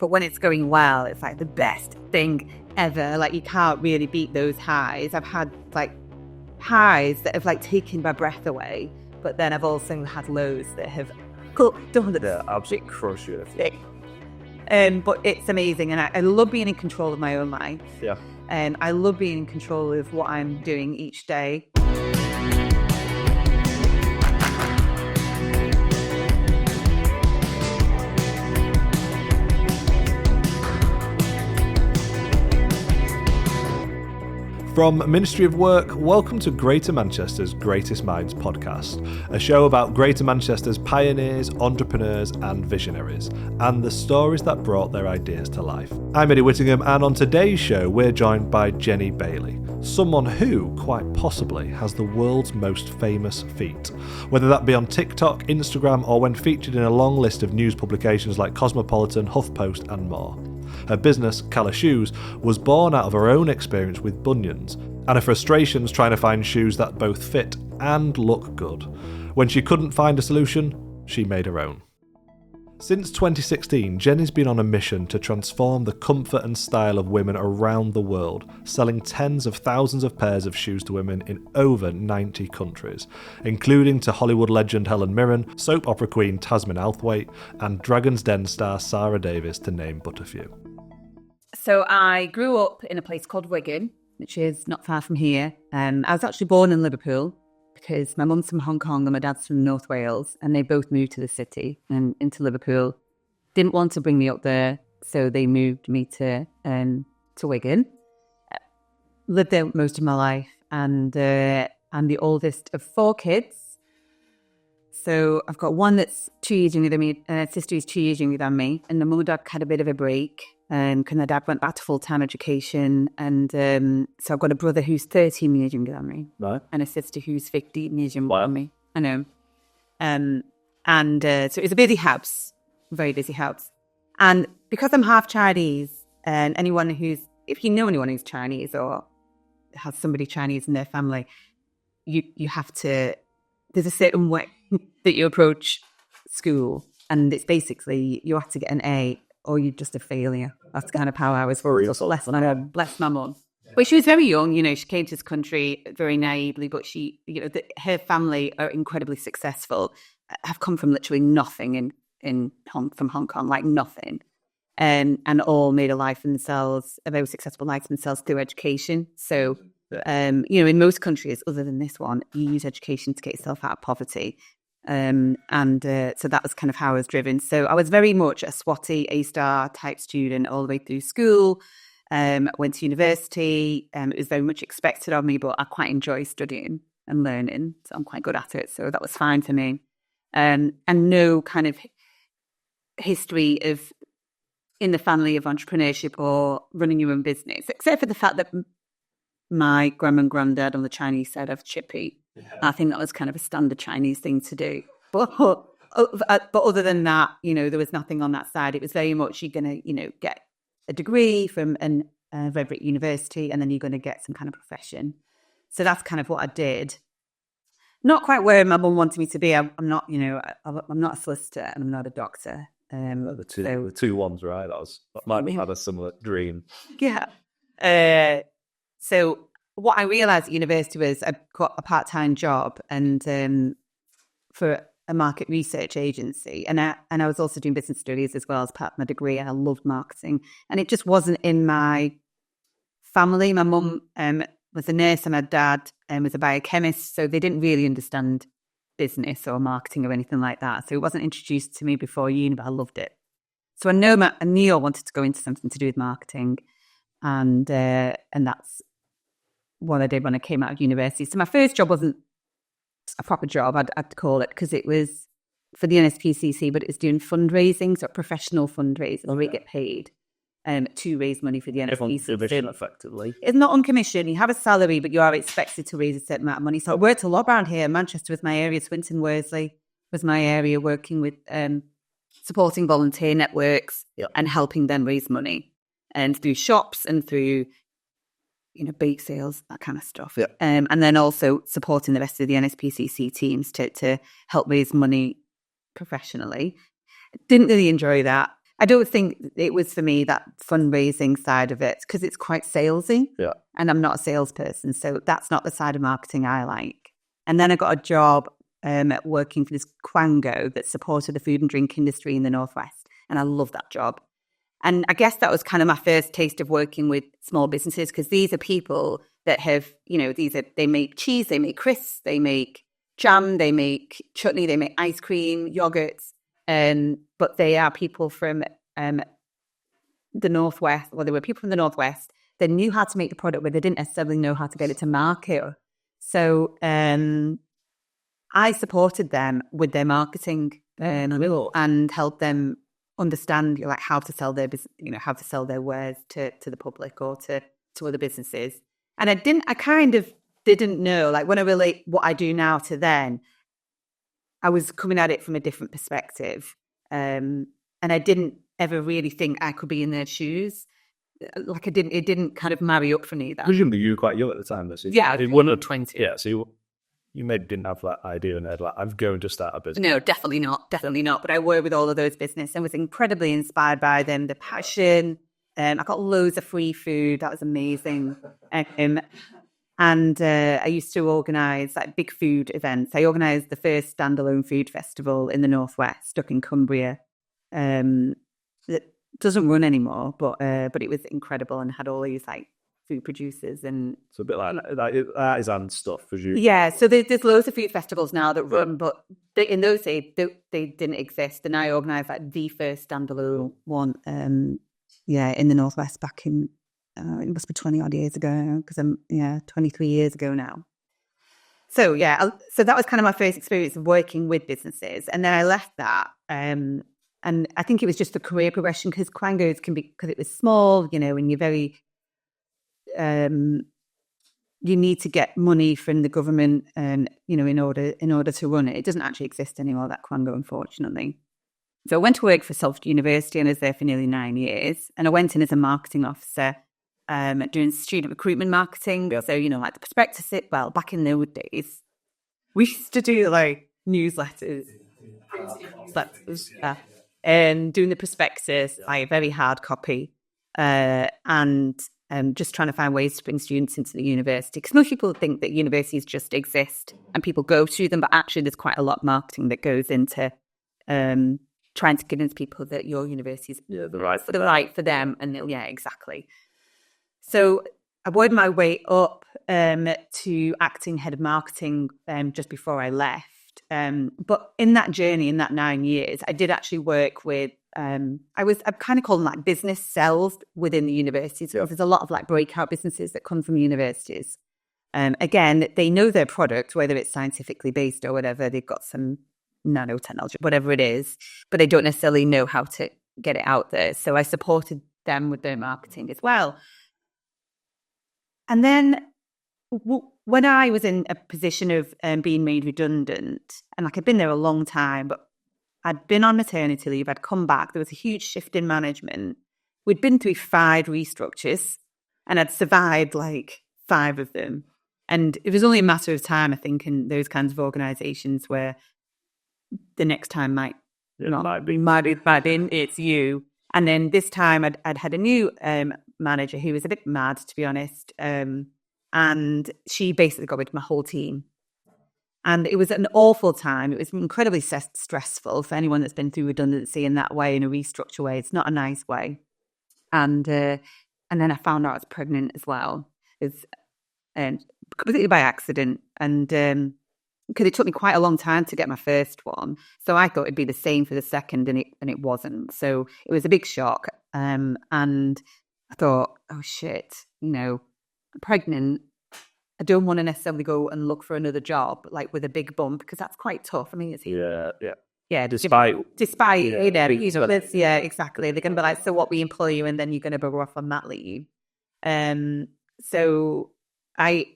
But when it's going well, it's like the best thing ever. Like, you can't really beat those highs. I've had like highs that have like taken my breath away, but then I've also had lows that have done it. Yeah, absolutely crush you. But it's amazing, and I love being in control of my own life. Yeah. And I love being in control of what I'm doing each day. From Ministry of Work, welcome to Greater Manchester's Greatest Minds podcast, a show about Greater Manchester's pioneers, entrepreneurs and visionaries, and the stories that brought their ideas to life. I'm Eddie Whittingham, and on today's show we're joined by Jennie Bailey, someone who, quite possibly, has the world's most famous feet, whether that be on TikTok, Instagram, or when featured in a long list of news publications like Cosmopolitan, HuffPost and more. Her business, Calla Shoes, was born out of her own experience with bunions and her frustrations trying to find shoes that both fit and look good. When she couldn't find a solution, she made her own. Since 2016, Jennie's been on a mission to transform the comfort and style of women around the world, selling tens of thousands of pairs of shoes to women in over 90 countries, including to Hollywood legend Helen Mirren, soap opera queen Tasmin Outhwaite, and Dragon's Den star Sarah Davies, to name but a few. So I grew up in a place called Wigan, which is not far from here. I was actually born in Liverpool because my mum's from Hong Kong and my dad's from North Wales, and they both moved to the city and into Liverpool. Didn't want to bring me up there, so they moved me to Wigan. Lived there most of my life, and I'm the oldest of 4 kids. So I've got one that's 2 years younger than me, and a sister who's 2 years younger than me. And the mum and dad had a bit of a break, because my dad went back to full-time education. And so I've got a brother who's 13 years younger than me, right, and a sister who's 15 years younger than me. I know. So it was a busy house, very busy house. And because I'm half Chinese, and if you know anyone who's Chinese or has somebody Chinese in their family, you have to, there's a certain way that you approach school, and it's basically you have to get an A or you're just a failure. That's kind of how I was raised. Bless my mum. But she was very young, she came to this country very naively, but she, her family are incredibly successful, have come from literally nothing from Hong Kong, like nothing, and all made a very successful life for themselves through education. So, in most countries, other than this one, you use education to get yourself out of poverty. So that was kind of how I was driven. So I was very much a SWATy, A-star type student all the way through school. Went to university. It was very much expected of me, but I quite enjoy studying and learning. So I'm quite good at it. So that was fine for me. And no kind of history in the family of entrepreneurship or running your own business, except for the fact that my grandma and granddad on the Chinese side of chippy. Yeah. I think that was kind of a standard Chinese thing to do. But other than that, there was nothing on that side. It was very much you're going to, get a degree from a very great university, and then you're going to get some kind of profession. So that's kind of what I did. Not quite where my mum wanted me to be. I'm not, I'm not a solicitor and I'm not a doctor. The two ones, right? That might have had a similar dream. Yeah. So what I realised at university was I got a part-time job and for a market research agency, and I was also doing business studies as well as part of my degree, and I loved marketing, and it just wasn't in my family. My mum was a nurse and my dad was a biochemist, so they didn't really understand business or marketing or anything like that. So it wasn't introduced to me before uni, but I loved it. So I knew I wanted to go into something to do with marketing, and that's what I did when I came out of university. So my first job wasn't a proper job, I'd call it, because it was for the NSPCC, but it was doing fundraising, so professional fundraising, where we get paid to raise money for the NSPCC. Effectively. It's not on commission. You have a salary, but you are expected to raise a certain amount of money. So I worked a lot around here. Manchester was my area. Swinton Worsley was my area, working with supporting volunteer networks and helping them raise money, and through shops and through bake sales, that kind of stuff. Yeah. And then also supporting the rest of the NSPCC teams to help raise money professionally. Didn't really enjoy that. I don't think it was for me, that fundraising side of it, because it's quite salesy. Yeah. And I'm not a salesperson, so that's not the side of marketing I like. And then I got a job working for this Quango that supported the food and drink industry in the Northwest. And I love that job. And I guess that was kind of my first taste of working with small businesses, because these are people that have, they make cheese, they make crisps, they make jam, they make chutney, they make ice cream, yogurts. But they are people from the Northwest, or they were people from the Northwest. They knew how to make the product, but they didn't necessarily know how to get it to market. So I supported them with their marketing and helped them understand how to sell their how to sell their wares to the public or to other businesses. And I kind of didn't know, when I relate what I do now to then, I was coming at it from a different perspective. And I didn't ever really think I could be in their shoes. It didn't kind of marry up for me. That presumably you were quite young at the time, though. So yeah, it wasn't 20. Yeah, so you maybe didn't have that idea in head, I'm going to start a business. No, definitely not. But I worked with all of those businesses and was incredibly inspired by them, the passion. I got loads of free food. That was amazing. And I used to organise big food events. I organised the first standalone food festival in the Northwest, stuck in Cumbria. That doesn't run anymore, but it was incredible and had all these food producers. And so a bit like artisan stuff, as you. Yeah, so there's loads of food festivals now that run, but in those days they didn't exist. And I organised the first standalone one. In the Northwest back in it must be 20 odd years ago, because I'm 23 years ago now. So so that was kind of my first experience of working with businesses, and then I left that. And I think it was just the career progression, because Quangos can be, because it was small, and you're very, you need to get money from the government, and in order to run it. It doesn't actually exist anymore, that Quango, unfortunately. So I went to work for Salford University, and I was there for nearly 9 years. And I went in as a marketing officer, doing student recruitment marketing. So, the prospectus, back in those days, we used to do newsletters, and doing the prospectus, very hard copy, and just trying to find ways to bring students into the university. Because most people think that universities just exist and people go to them, but actually there's quite a lot of marketing that goes into trying to convince people that your university is the right for them. And exactly. So I worked my way up to acting head of marketing just before I left. But in that journey, in that 9 years, I did actually work with, I kind of call them business cells within the universities. So there's a lot of breakout businesses that come from universities. Again, they know their product, whether it's scientifically based or whatever. They've got some nanotechnology, whatever it is, but they don't necessarily know how to get it out there. So I supported them with their marketing as well. And then when I was in a position of being made redundant, and I'd been there a long time, but I'd been on maternity leave, I'd come back, there was a huge shift in management. We'd been through 5 restructures, and I'd survived 5 of them. And it was only a matter of time, I think, in those kinds of organisations where the next time might be, it's you. And then this time I'd had a new manager who was a bit mad, to be honest. And she basically got rid of my whole team. And it was an awful time. It was incredibly stressful for anyone that's been through redundancy in that way, in a restructure way. It's not a nice way. And then I found out I was pregnant as well. It's completely by accident. And because it took me quite a long time to get my first one. So I thought it'd be the same for the second, and it wasn't. So it was a big shock. And I thought, oh shit, I'm pregnant. I don't want to necessarily go and look for another job with a big bump, because that's quite tough. I mean, it's despite exactly. They're going to be so what, we employ you and then you're going to go off on that leave. So I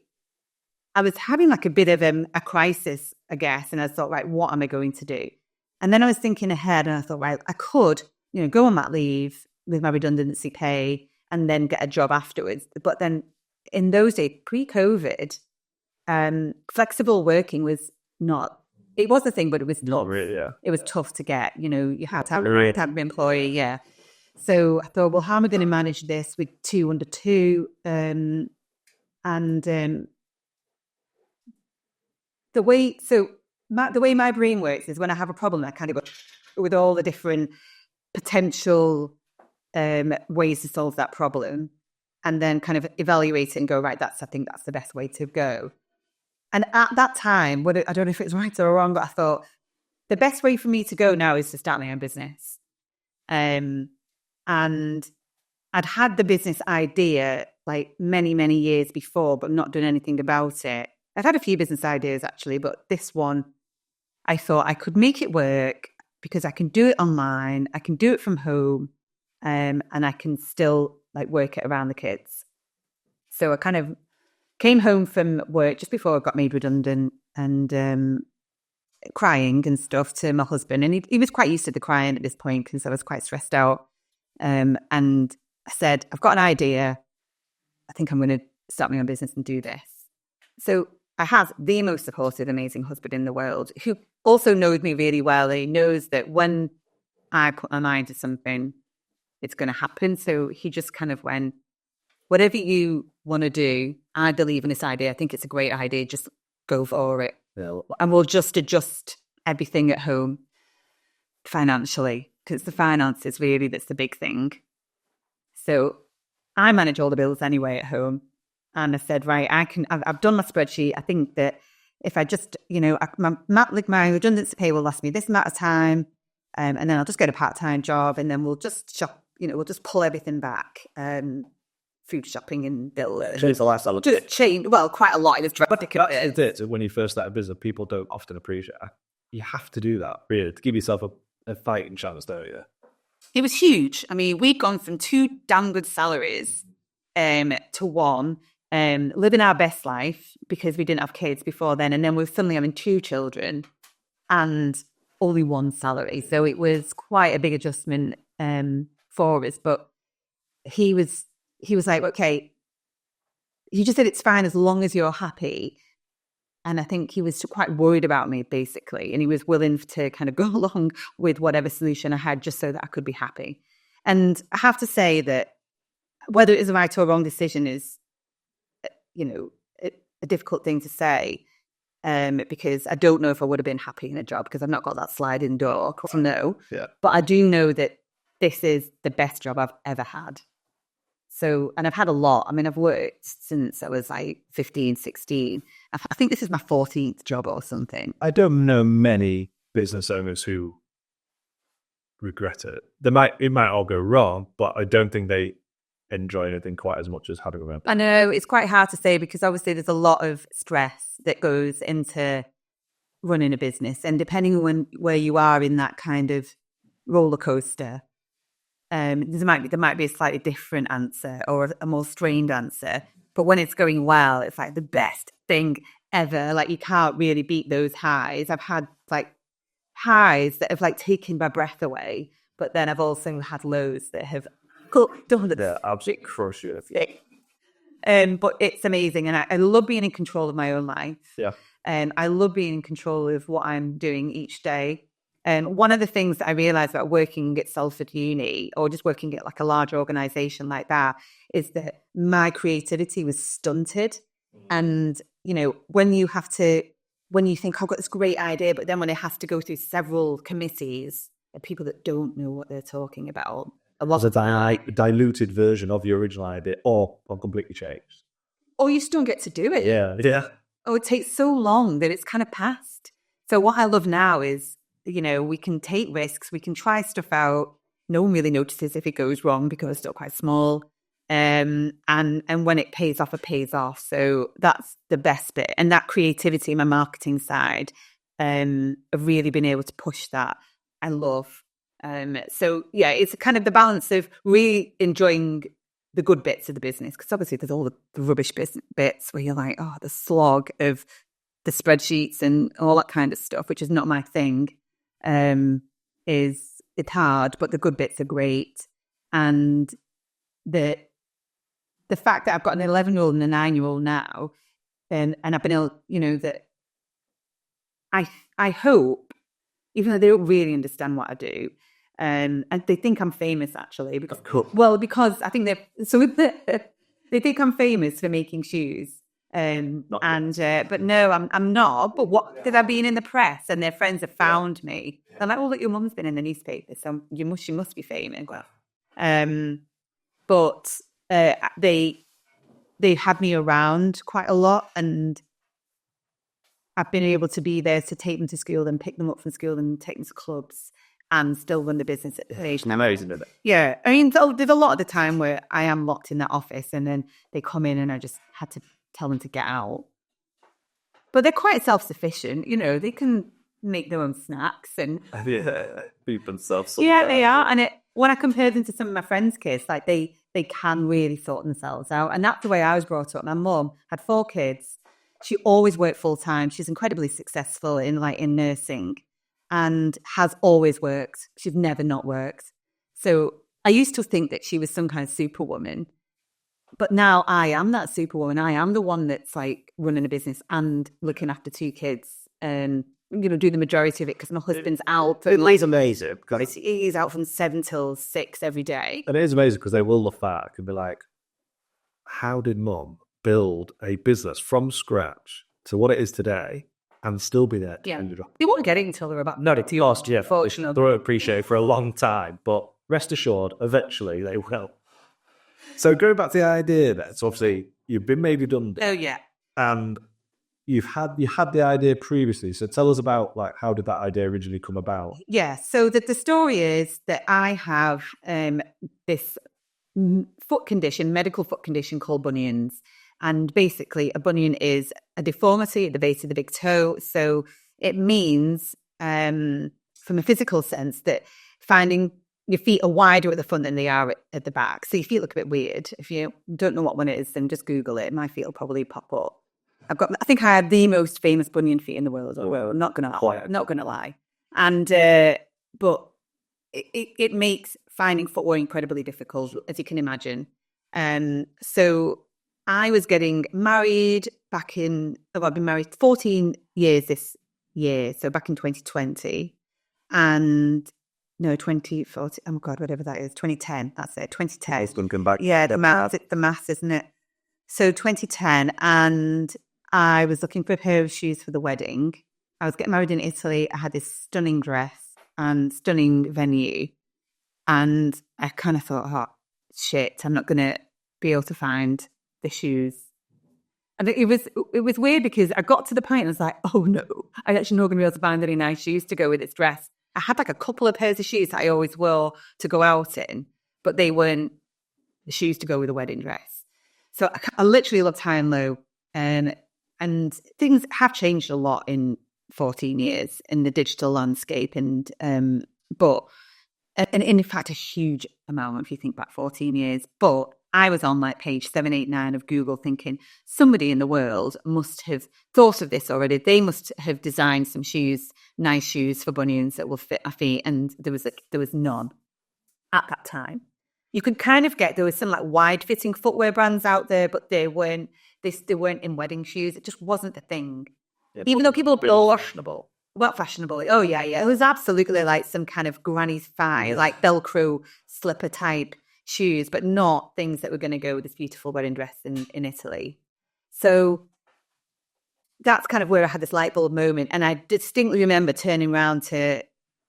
was having a bit of a crisis, I guess, and I thought, right, what am I going to do? And then I was thinking ahead, and I thought, right, I could, go on that leave with my redundancy pay and then get a job afterwards. But then in those days, pre-COVID, flexible working was not, it was a thing, but it was not really, yeah. It was tough to get, you had to have an employee, yeah. So I thought, well, how am I going to manage this with 2 under 2? The way my brain works is when I have a problem, I kind of go with all the different potential ways to solve that problem, and then kind of evaluate it and go, right, I think that's the best way to go. And at that time, I don't know if it's right or wrong, but I thought the best way for me to go now is to start my own business. And I'd had the business idea like many, many years before, but not done anything about it. I'd had a few business ideas actually, but this one, I thought I could make it work because I can do it online, I can do it from home, and I can still like work it around the kids. So I kind of came home from work just before I got made redundant and crying and stuff to my husband. And he was quite used to the crying at this point because I was quite stressed out. And I said, I've got an idea. I think I'm going to start my own business and do this. So I have the most supportive, amazing husband in the world who also knows me really well. He knows that when I put my mind to something, it's going to happen. So he just kind of went, whatever you want to do, I believe in this idea. I think it's a great idea. Just go for it. Yeah. And we'll just adjust everything at home financially, because the finances really, that's the big thing. So I manage all the bills anyway at home. And I said, right, I've done my spreadsheet. I think that if I just, my redundancy pay will last me this amount of time. And then I'll just get a part-time job and then we'll just shop, we'll just pull everything back. Food shopping and bill. Change the lifestyle. Quite a lot. It's ridiculous. That's it. When you first start a business, people don't often appreciate it. You have to do that, really, to give yourself a fighting chance, don't you? It was huge. I mean, we'd gone from 2 damn good salaries to 1, living our best life because we didn't have kids before then. And then we were suddenly having 2 children and only 1 salary. So it was quite a big adjustment for us. But he was like, okay, you just said it's fine as long as you're happy. And I think he was quite worried about me, basically. And he was willing to kind of go along with whatever solution I had just so that I could be happy. And I have to say that whether it is a right or wrong decision is, a difficult thing to say because I don't know if I would have been happy in a job because I've not got that sliding door. Of course, no. Yeah. But I do know that this is the best job I've ever had. So, and I've had a lot. I mean, I've worked since I was like 15, 16. I think this is my 14th job or something. I don't know many business owners who regret it. It might all go wrong, but I don't think they enjoy anything quite as much as having a I know it's quite hard to say because obviously there's a lot of stress that goes into running a business. And depending on where you are in that kind of roller coaster, there might be a slightly different answer or a more strained answer. But when it's going well, it's like the best thing ever. Like you can't really beat those highs. I've had like highs that have like taken my breath away, but then I've also had lows that have done it. Yeah, absolutely crush you. But it's amazing, and I love being in control of my own life. Yeah, I love being in control of what I'm doing each day. And one of the things that I realized about working at Salford Uni or just working at like a large organization like that is that my creativity was stunted. And, when you think I've got this great idea, but then when it has to go through several committees and people that don't know what they're talking about. Was a diluted version of your original idea or completely changed. Or you just don't get to do it. Yeah. Oh, it takes so long that it's kind of past. So what I love now is, we can take risks, we can try stuff out. No one really notices if it goes wrong because it's still quite small. And when it pays off, it pays off. So that's the best bit. And that creativity, my marketing side, I've really been able to push that. I love. So yeah, it's kind of the balance of really enjoying the good bits of the business, because obviously there's all the rubbish bits where you're like, oh, the slog of the spreadsheets and all that kind of stuff, which is not my thing. It's hard, but the good bits are great. And the fact that I've got an 11-year-old and a 9-year-old now, and I've been able, that I hope, even though they don't really understand what I do, And they think I'm famous, actually. Because, Cool. well, because I think they think I'm famous for making shoes. But no, I'm not. But what did I been in the press and their friends have found me? They're like, "Oh, look, your mum's been in the newspaper, so she must be famous." But they had me around quite a lot, and I've been able to be there to take them to school and pick them up from school and take them to clubs and still run the business at the age. Amazing, isn't it? Yeah. I mean, there's a lot of the time where I am locked in that office and then they come in and I just had to tell them to get out. But they're quite self-sufficient. You know, they can make their own snacks and... Feed themselves. Yeah, they are. And when I compare them to some of my friends' kids, like they can really sort themselves out. And that's the way I was brought up. My mum had 4 kids. She always worked full-time. She's incredibly successful in nursing and has always worked. She's never not worked. So I used to think that she was some kind of superwoman. But now I am that superwoman. I am the one that's like running a business and looking after 2 kids and, do the majority of it because my husband's out. It is amazing. He's out from 7 till 6 every day. And it is amazing because they will look back and be like, how did mum build a business from scratch to what it is today and still be there? Yeah. They won't get it until they're about... No, it's lost, yeah. Fortunately. They won't appreciate it for a long time, but rest assured, eventually they will. So going back to the idea then, so obviously you've been made redundant. Oh, yeah. And you had the idea previously. So tell us about how did that idea originally come about? Yeah. So the story is that I have this medical foot condition called bunions. And basically a bunion is a deformity at the base of the big toe. So it means from a physical sense that finding your feet are wider at the front than they are at the back. So your feet look a bit weird. If you don't know what one it is, then just Google it. My feet will probably pop up. I think I have the most famous bunion feet in the world. Well, I'm not gonna lie. And but it makes finding footwear incredibly difficult, as you can imagine. So I was getting married I've been married 14 years this year, so back in 2020, and no 2040. Oh God, whatever that is, 2010. That's it, 2010. It's going to come back. Yeah, the maths, isn't it? So 2010, and I was looking for a pair of shoes for the wedding. I was getting married in Italy. I had this stunning dress and stunning venue. And I kind of thought, oh, shit, I'm not going to be able to find the shoes. And it was weird because I got to the point and I was like, oh no, I'm actually not going to be able to find any nice shoes to go with this dress. I had a couple of pairs of shoes that I always wore to go out in, but they weren't the shoes to go with the wedding dress. So I literally looked high and low, and things have changed a lot in 14 years in the digital landscape, but in fact a huge amount if you think back 14 years. But I was on page 789 of Google thinking somebody in the world must have thought of this already. They must have designed some shoes, nice shoes for bunions that will fit my feet, and there was none at that time. You could kind of get, there was some wide-fitting footwear brands out there, but they weren't in wedding shoes. It just wasn't the thing. Yeah, even though people were fashionable. Well, fashionable. Oh, yeah. It was absolutely some kind of granny's thigh, Velcro slipper type shoes, but not things that were going to go with this beautiful wedding dress in Italy. So that's kind of where I had this light bulb moment. And I distinctly remember turning around to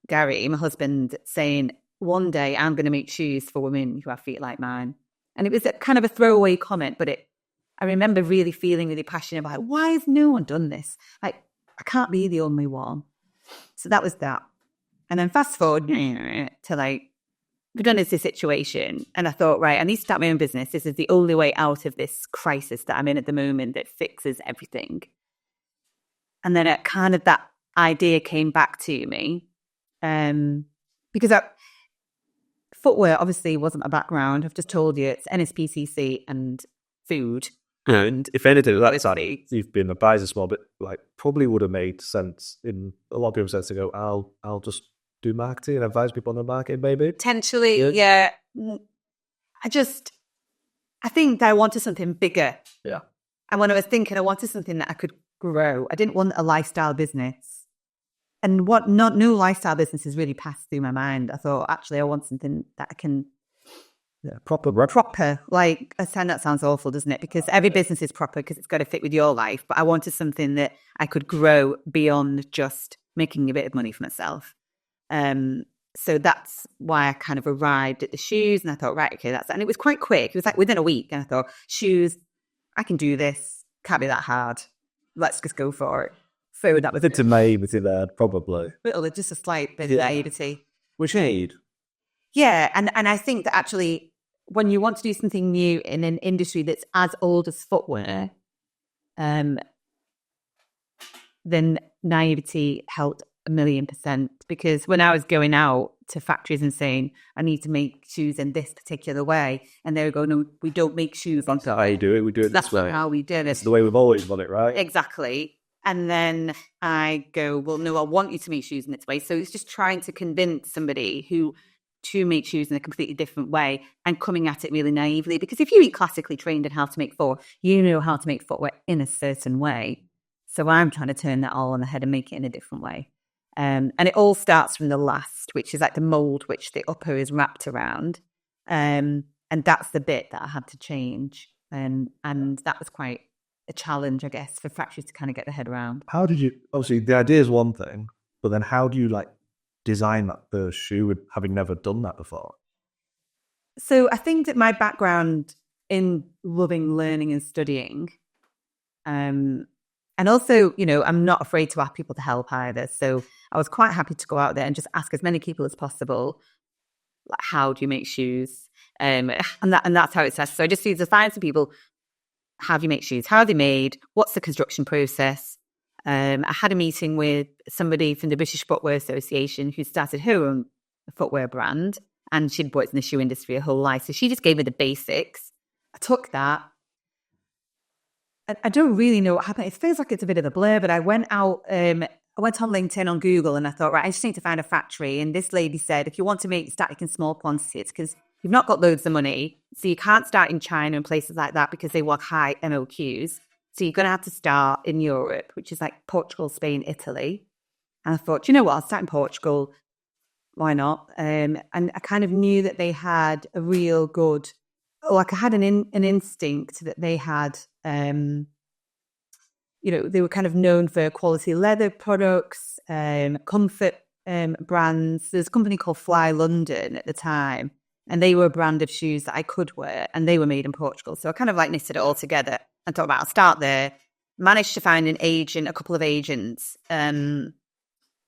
Gary, my husband, saying, one day I'm going to make shoes for women who have feet like mine. And it was kind of a throwaway comment, but I remember really feeling really passionate about why has no one done this? I can't be the only one. So that was that. And then fast forward to redundancy situation. And I thought, right, I need to start my own business. This is the only way out of this crisis that I'm in at the moment that fixes everything. And then that idea came back to me. Because footwear obviously wasn't my background. I've just told you it's NSPCC and food. And if anything, that's you've been advised a small bit, probably would have made sense in a lot of people's sense to go, I'll just do marketing and advise people on the market, maybe. Potentially, yeah. I think that I wanted something bigger. Yeah. And when I was thinking, I wanted something that I could grow. I didn't want a lifestyle business. what no lifestyle businesses really passed through my mind. I thought, actually, I want something that I can proper. Like, I said, that sounds awful, doesn't it? Because every business is proper because it's got to fit with your life. But I wanted something that I could grow beyond just making a bit of money for myself. So that's why I kind of arrived at the shoes, and I thought, right, okay, and it was quite quick. It was like within a week, and I thought, shoes, I can do this. Can't be that hard. Let's just go for it. So that was it. Naivety there, probably. Just a slight bit of naivety. Which aid? Yeah, and I think that actually, when you want to do something new in an industry that's as old as footwear, then naivety helped 1,000,000%. Because when I was going out to factories and saying, I need to make shoes in this particular way, and they would go, no, we don't make shoes. That's not how you do it. We do it this way. That's how we did it. It's the way we've always done it, right? Exactly. And then I go, well, no, I want you to make shoes in this way. So it's just trying to convince somebody to make shoes in a completely different way and coming at it really naively. Because if you're classically trained in how to make footwear, you know how to make footwear in a certain way. So I'm trying to turn that all on the head and make it in a different way. And it all starts from the last, which is like the mold which the upper is wrapped around. And that's the bit that I had to change. And that was quite a challenge, I guess, for factories to kind of get their head around. How did you, obviously the idea is one thing, but then how do you like design that first shoe with having never done that before? So I think that my background in loving learning and studying, and also, you know, I'm not afraid to ask people to help either. So I was quite happy to go out there and just ask as many people as possible, like, how do you make shoes? And that's how it says. So I just used to find some people, how do you make shoes? How are they made? What's the construction process? I had a meeting with somebody from the British Footwear Association who started her own footwear brand, and she'd worked in the shoe industry her whole life. So she just gave me the basics. I took that. I don't really know what happened. It feels like it's a bit of a blur, but I went out, I went on LinkedIn, on Google, and I thought, right, I just need to find a factory. And this lady said, if you want to make static in small quantities, because you've not got loads of money, so you can't start in China and places like that because they want high MOQs. So you're going to have to start in Europe, which is like Portugal, Spain, Italy. And I thought, you know what, I'll start in Portugal. Why not? And I kind of knew that they had a real good, like I had an instinct that they had, you know, they were kind of known for quality leather products, comfort brands. There's a company called Fly London at the time, and they were a brand of shoes that I could wear, and they were made in Portugal. So I kind of like knitted it all together and thought, about I'll start there. Managed to find an agent, a couple of agents. I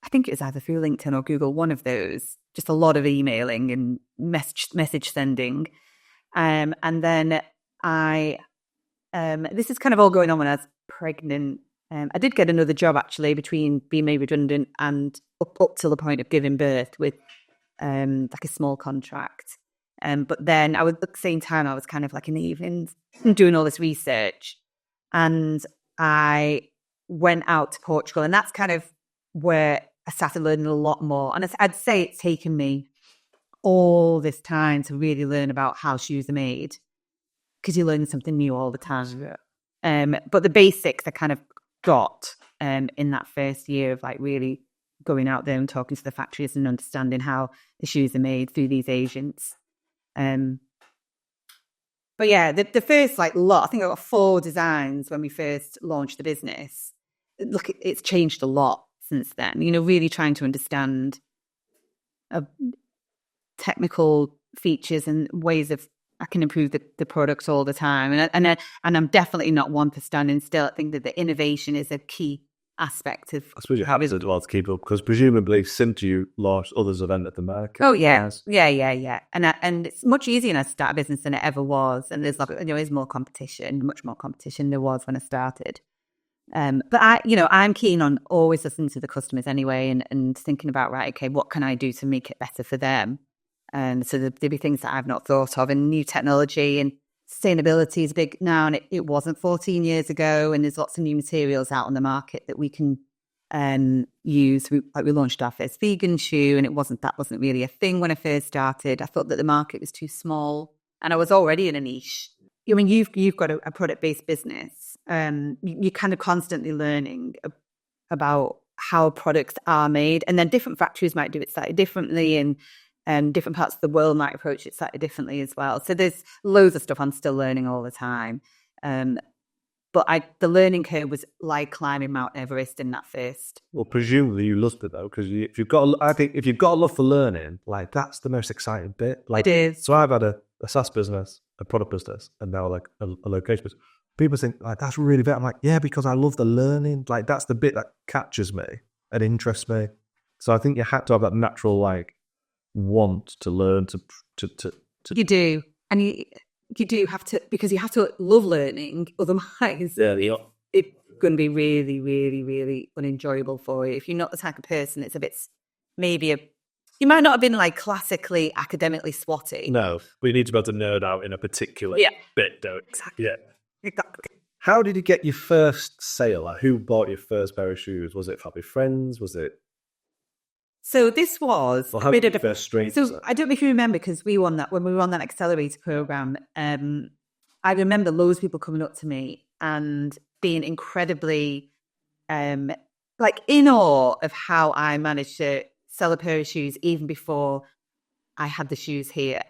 think it was either through LinkedIn or Google, one of those. Just a lot of emailing and message sending. And then this is kind of all going on when I was pregnant. I did get another job actually between being made redundant and up till the point of giving birth with like a small contract. But then I was at the same time, I was kind of like in the evenings doing all this research, and I went out to Portugal, and that's kind of where I started learning a lot more. And I'd say it's taken me all this time to really learn about how shoes are made, because you learn something new all the time. But the basics I kind of got in that first year of like really going out there and talking to the factories and understanding how the shoes are made through these agents. But yeah, the first like lot, I think I got 4 designs when we first launched the business. Look, it's changed a lot since then, you know, really trying to understand technical features and ways of I can improve the products all the time. And I'm definitely not one for standing still. I think that the innovation is a key aspect of. I suppose you have as well to keep up, because presumably since you launched, others have entered the market. Oh yeah, yeah. And it's much easier now to start a business than it ever was. And there's like, you know, there's more competition, much more competition than there was when I started. But I'm keen on always listening to the customers anyway, and thinking about, right, okay, what can I do to make it better for them? And so there'll be things that I've not thought of, and new technology and sustainability is big now, and it wasn't 14 years ago. And there's lots of new materials out on the market that we can use. Like we launched our first vegan shoe, and that wasn't really a thing when I first started. I thought that the market was too small, and I was already in a niche. I mean, you've got a product-based business. You're kind of constantly learning about how products are made. And then different factories might do it slightly differently, and different parts of the world might approach it slightly differently as well. So there's loads of stuff I'm still learning all the time. But the learning curve was like climbing Mount Everest in that first. Well, presumably you loved it though, because if you've got a love for learning, like that's the most exciting bit. Like, It is. So I've had a SaaS business, a product business, and now like a location business. People think like that's really bad. I'm like, yeah, because I love the learning. Like that's the bit that catches me and interests me. So I think you had to have that natural like want to learn to. You do, and you do have to, because you have to love learning. Otherwise, it's going to be really, really, really unenjoyable for you. If you're not the type of person, it's a bit, you might not have been like classically academically swotty. No, but you need to be able to nerd out in a particular bit, don't you? Exactly. Yeah. Exactly. How did you get your first sale? Like, who bought your first pair of shoes? Was it family friends? Was it? So this was Well, how did you first strangers? So I don't know if you remember, because we won that when we were on that accelerator program. I remember loads of people coming up to me and being incredibly like in awe of how I managed to sell a pair of shoes even before I had the shoes here.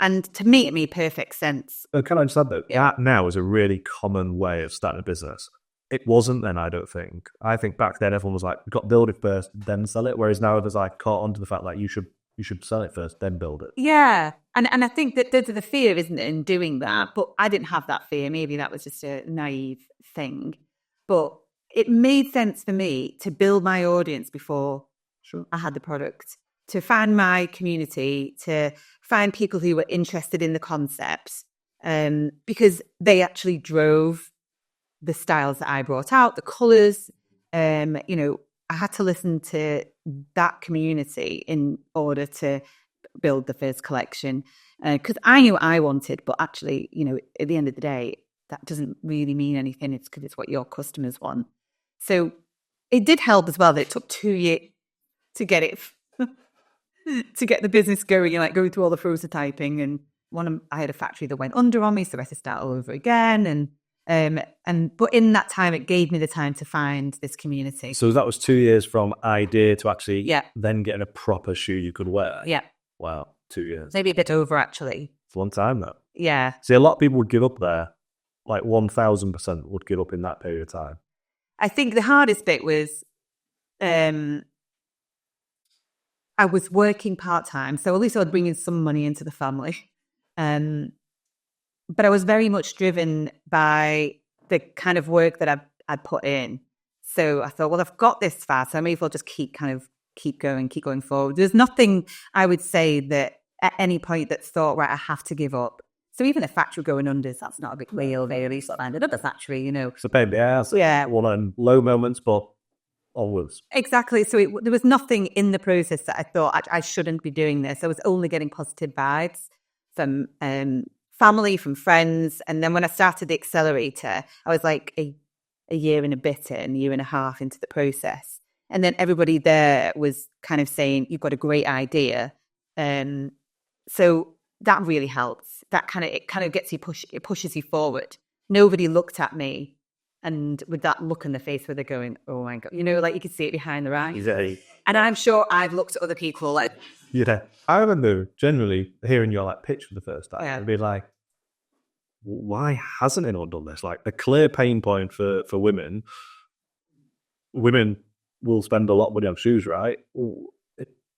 And to me, it made perfect sense. Can I just add that? That now is a really common way of starting a business. It wasn't then, I don't think. I think back then everyone was like, we've got to build it first, then sell it. Whereas now there's like caught onto the fact like you should sell it first, then build it. Yeah. And I think that there's the fear, isn't it, in doing that? But I didn't have that fear. Maybe that was just a naive thing. But it made sense for me to build my audience before I had the product, to find my community, to find people who were interested in the concepts, because they actually drove the styles that I brought out, the colours. I had to listen to that community in order to build the first collection, because I knew what I wanted, but actually, at the end of the day, that doesn't really mean anything. It's because it's what your customers want. So it did help as well that it took 2 years to get it, to get the business going, and like going through all the prototyping. And I had a factory that went under on me, so I had to start all over again. But in that time, it gave me the time to find this community. So that was 2 years from idea to actually then getting a proper shoe you could wear. Yeah. Wow, 2 years. Maybe a bit over, actually. It's a long time, though. Yeah. See, a lot of people would give up there. Like 1,000% would give up in that period of time. I think the hardest bit was I was working part-time, so at least I was bringing some money into the family. But I was very much driven by the kind of work that I'd put in. So I thought, well, I've got this far, so I may as well just keep going forward. There's nothing I would say that at any point that thought, right, I have to give up. So even a factory going under, that's not a big deal, really. So I ended up a factory, It's a pain in the ass. Yeah. One on low moments, but onwards. Exactly. So there was nothing in the process that I thought I shouldn't be doing this. I was only getting positive vibes from family, from friends. And then when I started the accelerator, I was like a year and a bit in, a year and a half into the process. And then everybody there was kind of saying, you've got a great idea. So that really helps. It kind of gets you it pushes you forward. Nobody looked at me and with that look in the face where they're going, oh my God, like you could see it behind their eyes. Exactly. And I'm sure I've looked at other people like, yeah. I remember generally hearing your pitch for the first time and be like, why hasn't anyone done this? Like, a clear pain point for women. Women will spend a lot of money on shoes, right?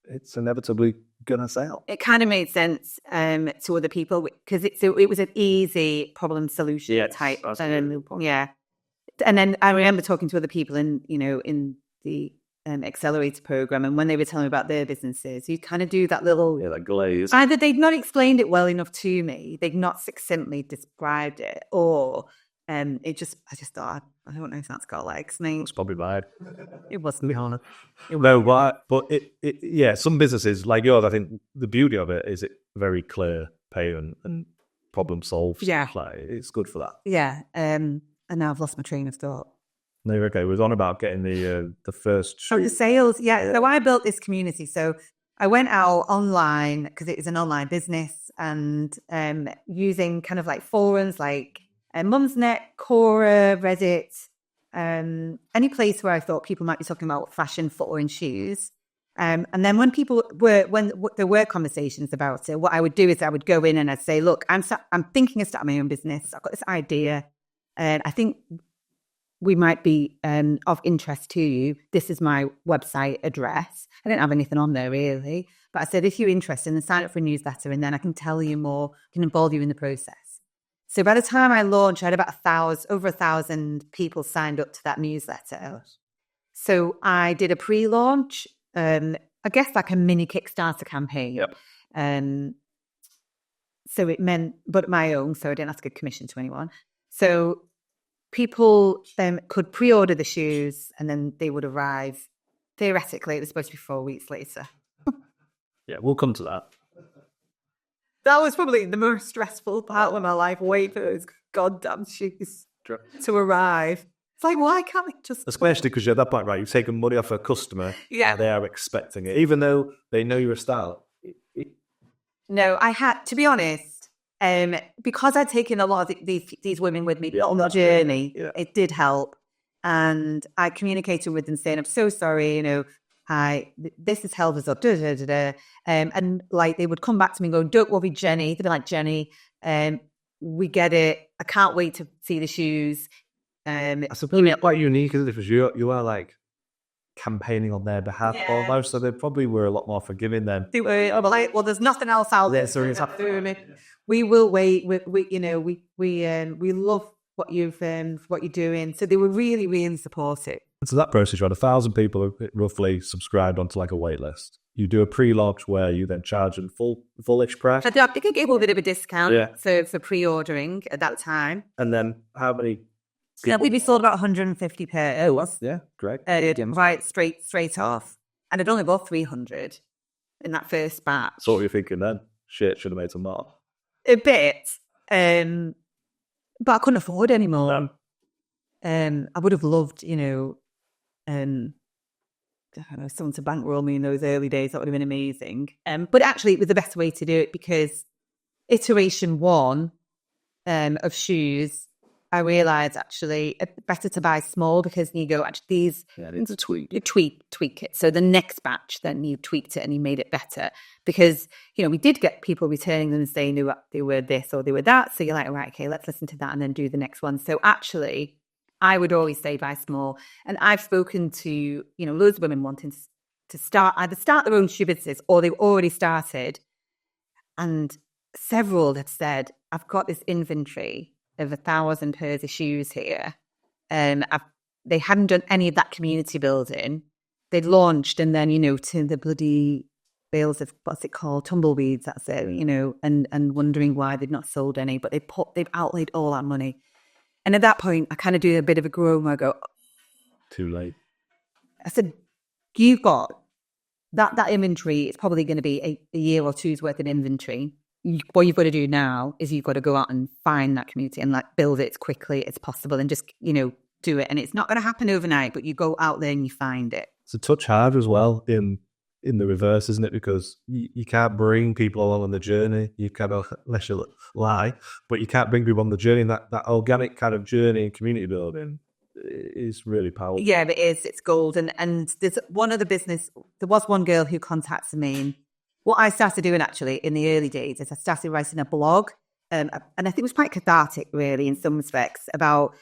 It's inevitably gonna sell. It kind of made sense to other people because it was an easy problem solution type. And then I remember talking to other people in the accelerator program, and when they were telling me about their businesses, you kind of do that little that glaze. Either they'd not explained it well enough to me, they'd not succinctly described it, or I just thought, I don't know if that's got legs. It's probably bad. It wasn't, to be honest. No, but it some businesses like yours, I think the beauty of it is it very clear pay and problem solved. Yeah, like, it's good for that. Yeah, and now I've lost my train of thought. No, you're okay. It was on about getting the first the sales. Yeah, so I built this community. So I went out online because it was an online business, and using kind of like forums like Mumsnet, Quora, Reddit, any place where I thought people might be talking about fashion, footwear and shoes. And then when there were conversations about it, what I would do is I would go in and I'd say, look, I'm thinking of starting my own business. I've got this idea and I think we might be of interest to you. This is my website address. I didn't have anything on there really. But I said, if you're interested, then sign up for a newsletter and then I can tell you more, can involve you in the process. So by the time I launched, I had about over 1,000 people signed up to that newsletter. So I did a pre-launch, I guess like a mini Kickstarter campaign. Yep. So it meant, but my own, so I didn't ask a commission to anyone. So people could pre-order the shoes and then they would arrive. Theoretically, it was supposed to be 4 weeks later. Yeah, we'll come to that. That was probably the most stressful part of my life, waiting for those goddamn shoes to arrive. It's like, why can't we just... Especially because you're at that point, right, you've taken money off a customer and they are expecting it, even though they know your style. No, I had, to be honest, because I'd taken a lot of these women with me on the journey, it did help. And I communicated with them saying, I'm so sorry, this is held as up, and like they would come back to me and go, don't worry, Jenny. They'd be like, Jenny, we get it. I can't wait to see the shoes. I suppose it's quite unique, isn't it? Because you are like campaigning on their behalf almost, so they probably were a lot more forgiving then. They were like, well, there's nothing else out there, so we will wait. We love what you're doing. So they were really, really supportive. So that process, you had 1,000 people roughly subscribed onto like a wait list. You do a pre-launch where you then charge them full-ish price. I think I gave a bit of a discount for pre-ordering at that time. And then how many? We sold about 150 pairs. Yeah, great. Right, straight off. And I'd only bought 300 in that first batch. So what were you thinking then? Shit, should have made some more. A bit. But I couldn't afford any more. I would have loved, I don't know, someone to bankroll me in those early days. That would have been amazing. But actually, it was the best way to do it because iteration 1 of shoes, I realised actually it's better to buy small because you go, actually, these... Yeah, it's a tweak. You tweak it. So the next batch, then you tweaked it and you made it better. Because, we did get people returning them and saying they were this or they were that. So you're like, right, okay, let's listen to that and then do the next one. So actually... I would always say buy small. And I've spoken to, loads of women wanting to either start their own shoe business or they've already started. And several have said, I've got this inventory of 1,000 pairs of shoes here. They hadn't done any of that community building. They'd launched and then, to the bloody bales of, what's it called, tumbleweeds, that's it, and wondering why they'd not sold any. But they've outlaid all that money. And at that point, I kind of do a bit of a groan where I go, too late. I said, you've got that inventory. It's probably going to be a year or two's worth of inventory. What you've got to do now is you've got to go out and find that community and like build it as quickly as possible and just, do it. And it's not going to happen overnight, but you go out there and you find it. It's a touch hard as well in the reverse, isn't it? Because you can't bring people along on the journey. You kind of, unless you lie, but you can't bring people on the journey. And that organic kind of journey and community building is really powerful. Yeah, it is. It's gold. And there's one other business. There was one girl who contacted me. And what I started doing actually in the early days is I started writing a blog. And I think it was quite cathartic, really, in some respects about,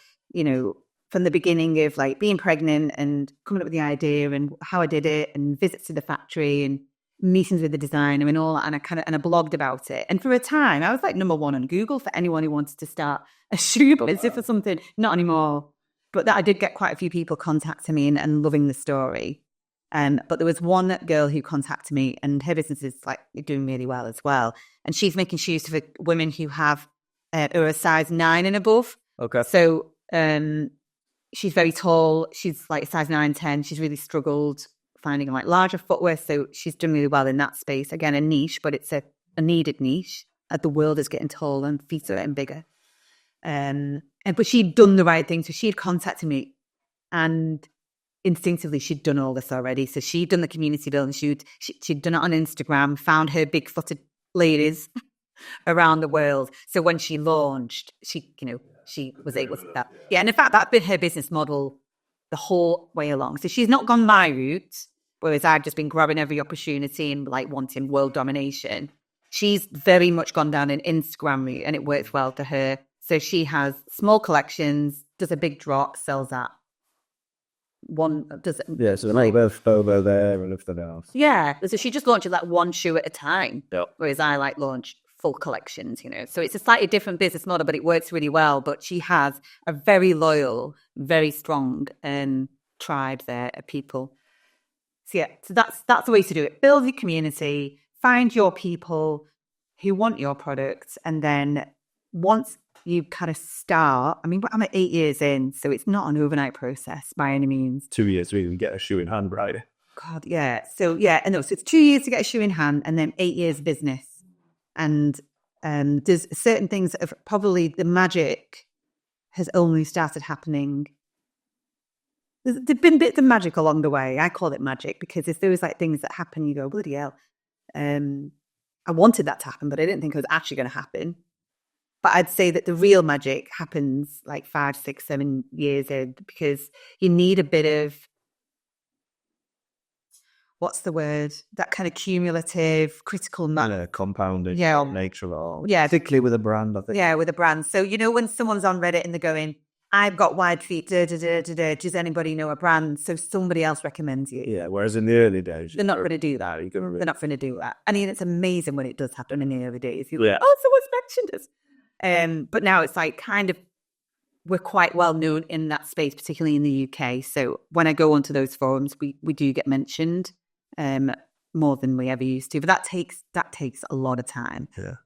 from the beginning of like being pregnant and coming up with the idea and how I did it and visits to the factory and meetings with the designer and all that. And I blogged about it. And for a time, I was like number 1 on Google for anyone who wanted to start a shoe business or something. Not anymore. But that I did get quite a few people contacting me and loving the story. But there was one girl who contacted me and her business is like doing really well as well. And she's making shoes for women who have who are a size 9 and above. Okay. So, she's very tall. She's like size 9, 10. She's really struggled finding like larger footwear. So she's done really well in that space. Again, a niche, but it's a needed niche as the world is getting taller and feet are getting bigger. But she'd done the right thing. So she'd contacted me and instinctively she'd done all this already. So she'd done the community building. She'd done it on Instagram, found her big-footed ladies around the world. So when she launched, she was able to that. Yeah, and in fact, that's been her business model the whole way along. So she's not gone my route, whereas I've just been grabbing every opportunity and like wanting world domination. She's very much gone down an Instagram route, and it works well for her. So she has small collections, does a big drop, sells that. So a little bit of FOMO there and everything else. Yeah. So she just launches like one shoe at a time. Yep. Whereas I like launch full collections, So it's a slightly different business model, but it works really well. But she has a very loyal, very strong tribe there of people. So that's the way to do it. Build your community, find your people who want your products, and then once you kind of start, I'm at 8 years in, so it's not an overnight process by any means. 2 years to even get a shoe in hand, right? God, yeah. So it's 2 years to get a shoe in hand, and then 8 years business. And there's certain things that probably the magic has only started happening. There's been bits of magic along the way. I call it magic because if there was like things that happen, you go, bloody hell. I wanted that to happen, but I didn't think it was actually going to happen. But I'd say that the real magic happens like 5, 6, 7 years in, because you need a bit of, what's the word? That kind of cumulative, critical compounding nature of it all. Yeah. Particularly with a brand, I think. Yeah, with a brand. So, when someone's on Reddit and they're going, I've got wide feet, does anybody know a brand? So somebody else recommends you. Yeah, whereas in the early days, they're not going to do that. They're not going to do that. I mean, it's amazing when it does happen in the early days. Yeah. Oh, someone's mentioned us. But now it's like kind of, we're quite well known in that space, particularly in the UK. So when I go onto those forums, we do get mentioned more than we ever used to. But that takes a lot of time. Yeah.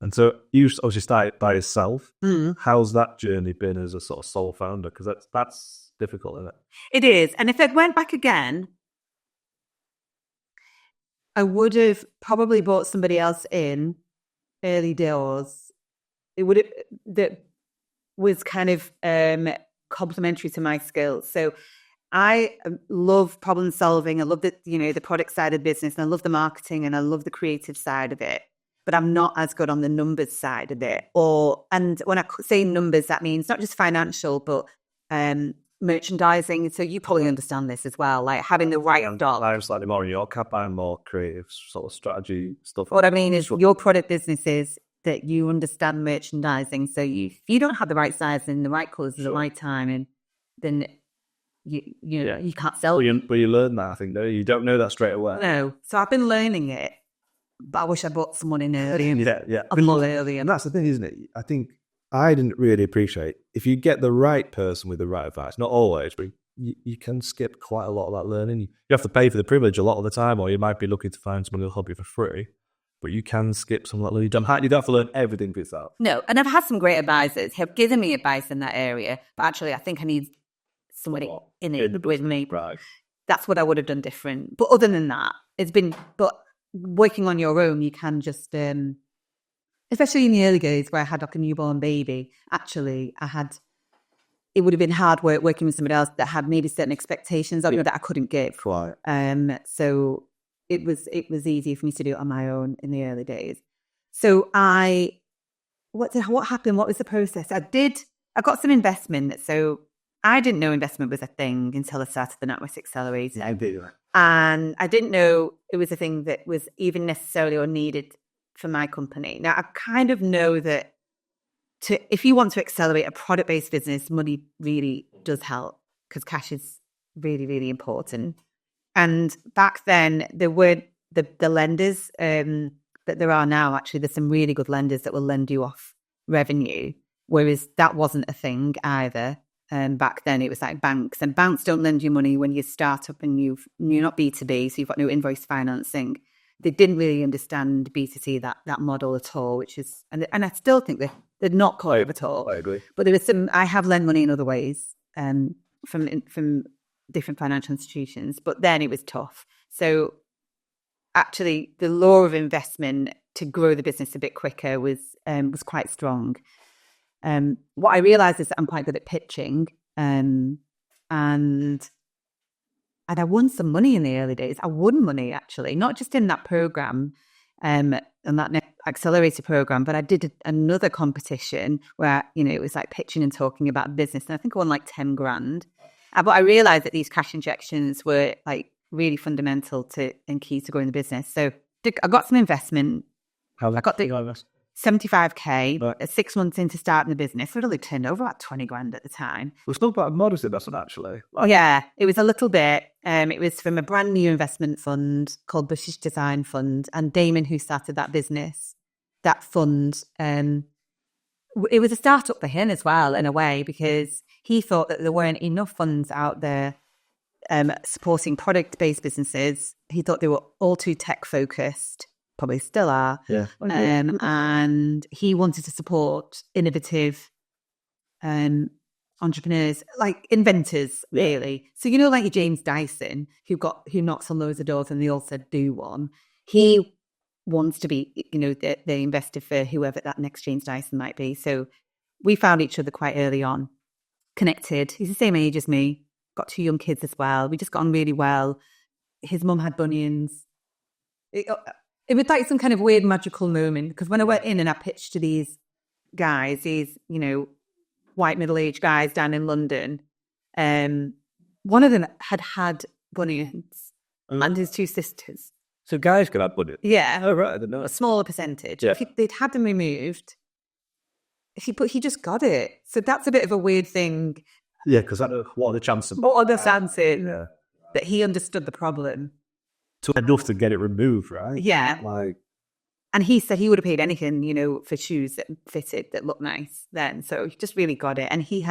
And so you obviously started by yourself. Mm. How's that journey been as a sort of sole founder? Because that's difficult, isn't it? It is. And if I went back again, I would have probably brought somebody else in early doors. That was kind of complementary to my skills. So I love problem solving. I love the product side of business, and I love the marketing, and I love the creative side of it. But I'm not as good on the numbers side of it. And when I say numbers, that means not just financial, but merchandising. So you probably understand this as well, like having the right stock. I'm slightly more in your cap. I'm more creative sort of strategy stuff. What I mean is your product businesses, that you understand merchandising. So if you don't have the right size and the right colours at the right time, and then you can't sell. But you learn that, I think, though. You don't know that straight away. No. So I've been learning it, but I wish I brought someone in early. Yeah. A lot earlier. And that's the thing, isn't it? I think I didn't really appreciate, if you get the right person with the right advice, not always, but you can skip quite a lot of that learning. You have to pay for the privilege a lot of the time, or you might be looking to find someone who'll help you for free. But you can skip some of that learning. You don't have to learn everything for yourself. No, and I've had some great advisors who have given me advice in that area, but actually I think I need somebody in it with me. Right. That's what I would have done different. But other than that, but working on your own, you can just, especially in the early days where I had like a newborn baby, actually it would have been hard work working with somebody else that had maybe certain expectations of that I couldn't give. Right. So it was easier for me to do it on my own in the early days. So what happened? What was the process? I got some investment. So I didn't know investment was a thing until I started the NatWest Accelerator. I did. And I didn't know it was a thing that was even necessarily or needed for my company. Now I kind of know that if you want to accelerate a product-based business, money really does help, because cash is really, really important. And back then, there weren't the lenders that there are now. Actually, there's some really good lenders that will lend you off revenue, whereas that wasn't a thing either. Back then, it was like banks, and banks don't lend you money when you start up and you're not B2B, so you've got no invoice financing. They didn't really understand B2C, that model at all, which is, and I still think they're not clear at all. I agree. But there was some. I have lent money in other ways from different financial institutions, but then it was tough. So actually the law of investment to grow the business a bit quicker was quite strong. What I realized is that I'm quite good at pitching, and I won some money in the early days. I won money, actually, not just in that program, and that accelerator program, but I did another competition where, it was like pitching and talking about business. And I think I won like 10 grand. But I realised that these cash injections were like really fundamental and key to growing the business. So I got some investment. How I got the 75k, 6 months into starting the business. It only turned over about 20 grand at the time. It was not about a modest investment, actually. Oh, yeah, it was a little bit. It was from a brand new investment fund called Bushish Design Fund. And Damon, who started that business, that fund, it was a startup for him as well, in a way, because he thought that there weren't enough funds out there supporting product-based businesses. He thought they were all too tech-focused. Probably still are. Yeah. And he wanted to support innovative entrepreneurs, like inventors, really. So, like your James Dyson, who knocks on loads of doors and they all said, do one. He wants to be, the investor for whoever that next James Dyson might be. So we found each other quite early on, connected. He's the same age as me, got 2 young kids as well. We just got on really well. His mum had bunions. It was like some kind of weird magical moment, because when I went in and I pitched to these guys, these, white middle-aged guys down in London, one of them had bunions and his 2 sisters. So guys could have bunions? Yeah. Oh, right, I didn't know. A smaller percentage. Yeah. If they'd had them removed, he just got it. So that's a bit of a weird thing. Yeah, because what are the chances? What are the chances that he understood the problem? To enough to get it removed, right? Yeah. And he said he would have paid anything, for shoes that fitted, that looked nice then. So he just really got it. And he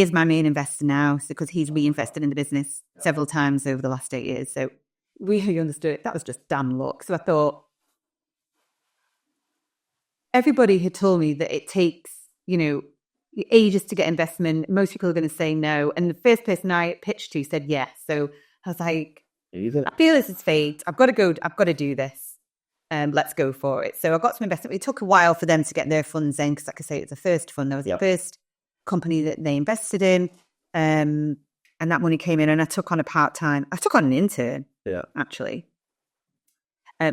is my main investor now, because he's reinvested in the business several times over the last 8 years. So we understood it. That was just damn luck. So I thought, everybody had told me that it takes, ages to get investment. Most people are going to say no. And the first person I pitched to said yes. So I was like, I feel this is fate. I've got to do this. Let's go for it. So I got some investment. It took a while for them to get their funds in, because like I say, it's the first fund. That was the first company that they invested in. And that money came in, and I took on an intern, actually,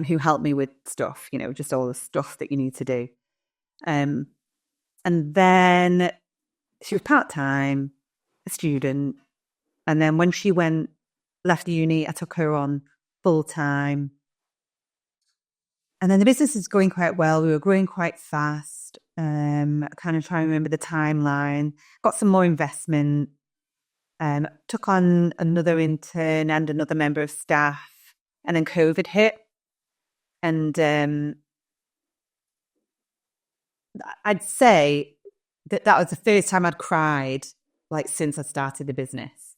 who helped me with stuff, just all the stuff that you need to do. And then she was part-time, a student. And then when she left uni, I took her on full-time. And then the business is going quite well. We were growing quite fast. Kind of trying to remember the timeline. Got some more investment. Took on another intern and another member of staff. And then COVID hit. And I'd say that was the first time I'd cried, since I started the business.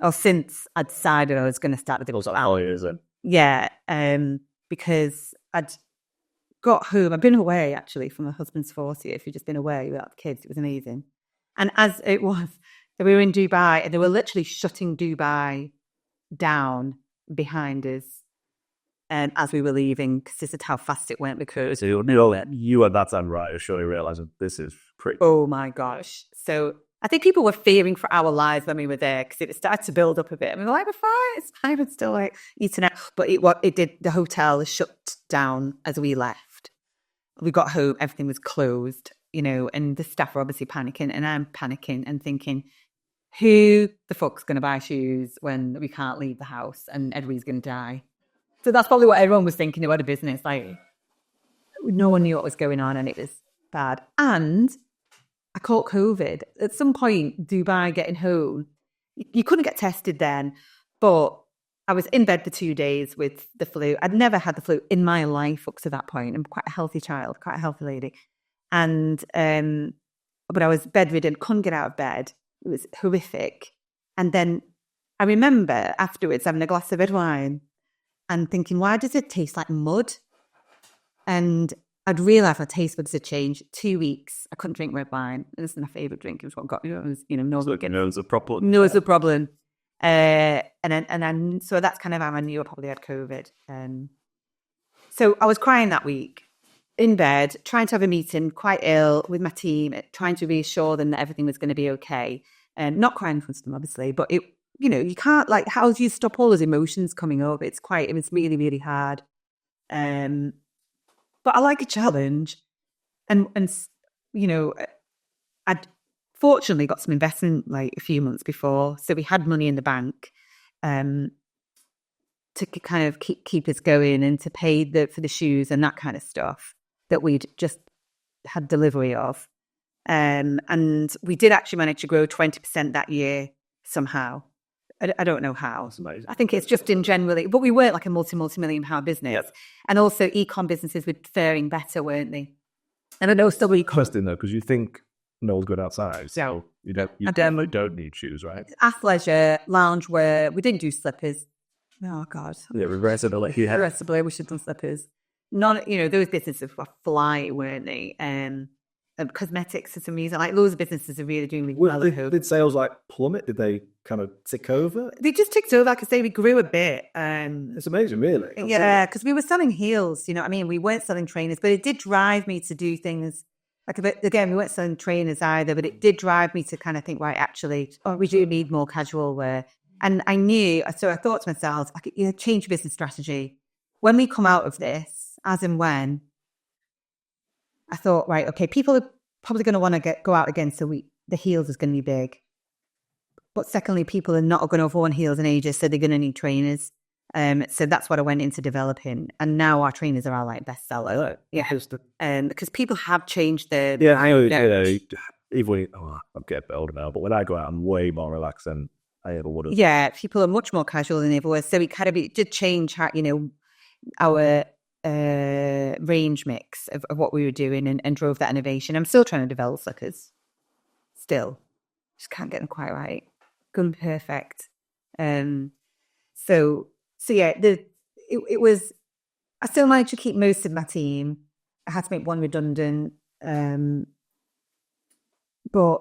Or since I decided I was going to start the business. It was like 4 years then. Yeah, because I'd got home. I've been away, actually, for my husband's 40th. We've just been away without the kids. It was amazing. And as it was, we were in Dubai, and they were literally shutting Dubai down behind us as we were leaving, because this is how fast it went. Because so you at that time, right, surely realising this is pretty... Oh, my gosh. So I think people were fearing for our lives when we were there, because it started to build up a bit. And we were like, we're fine, it's fine, it's still eating out. But it did, the hotel shut down as we left. We got home, everything was closed, and the staff were obviously panicking, and I'm panicking and thinking, who the fuck's going to buy shoes when we can't leave the house and everybody's going to die? So that's probably what everyone was thinking about a business. No one knew what was going on, and it was bad. And I caught COVID. At some point, Dubai, getting home, you couldn't get tested then, but I was in bed for 2 days with the flu. I'd never had the flu in my life up to that point. I'm quite a healthy child, quite a healthy lady. And, but I was bedridden, couldn't get out of bed. It was horrific. And then I remember afterwards having a glass of red wine and thinking, why does it taste like mud? And I'd realised my taste buds had changed. 2 weeks, I couldn't drink red wine. This is my favourite drink. It was what got me. It was, nose a problem. Nose a problem. And then, so that's kind of how I knew I probably had COVID. So I was crying that week in bed, trying to have a meeting, quite ill with my team, trying to reassure them that everything was going to be okay. And not crying in front of them, obviously, but it, you can't, how do you stop all those emotions coming up? It was really, really hard. But I like a challenge. And I'd fortunately got some investment like a few months before. So we had money in the bank to kind of keep us going and to pay for the shoes and that kind of stuff that we'd just had delivery of. And we did actually manage to grow 20% that year somehow. I don't know how. That's amazing. I think it's just in generally, but we weren't like a multi-million pound business. Yep. And also e-com businesses were faring better, weren't they? And I know still e-com. Interesting though, because you think no one's good outside, so you don't need shoes, right? Athleisure, loungewear. We didn't do slippers. Oh God. Yeah, regrettably, we should have done slippers. Those businesses were flying, weren't they? Cosmetics for some reason, like loads of businesses are really doing really well. Did sales like plummet? Did they kind of tick over? They just ticked over. I could say we grew a bit. It's amazing, really. Yeah, because we were selling heels. You know what I mean? We weren't selling trainers, but it did drive me to do things. Like again, we weren't selling trainers either, but it did drive me to kind of think, right, actually, we do need more casual wear. And I knew, so I thought to myself, change your business strategy. When we come out of this, as and when, I thought, right, okay, people are probably going to want to go out again, so the heels is going to be big. But secondly, people are not going to have worn heels in ages, so they're going to need trainers. So that's what I went into developing. And now our trainers are our like bestseller. Yeah. Because people have changed their... Yeah, even I'm getting a bit older now, but when I go out, I'm way more relaxed than I ever would have. Yeah, people are much more casual than they ever were. So it did change how, our range mix of what we were doing and drove that innovation. I'm still trying to develop suckers. Still. Just can't get them quite right. Gun perfect. So yeah, it was, I still managed to keep most of my team. I had to make one redundant. But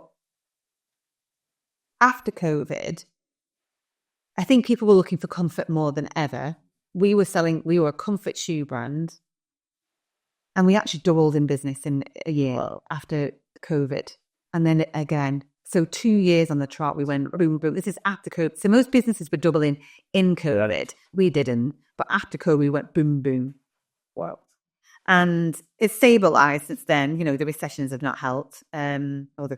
after COVID, I think people were looking for comfort more than ever. We were a comfort shoe brand, and we actually doubled in business in a year after COVID. And then again, so 2 years on the trot, we went boom, boom. This is after COVID. So most businesses were doubling in COVID. We didn't. But after COVID, we went boom, boom. Wow. And it's stabilized since then. The recessions have not helped. Or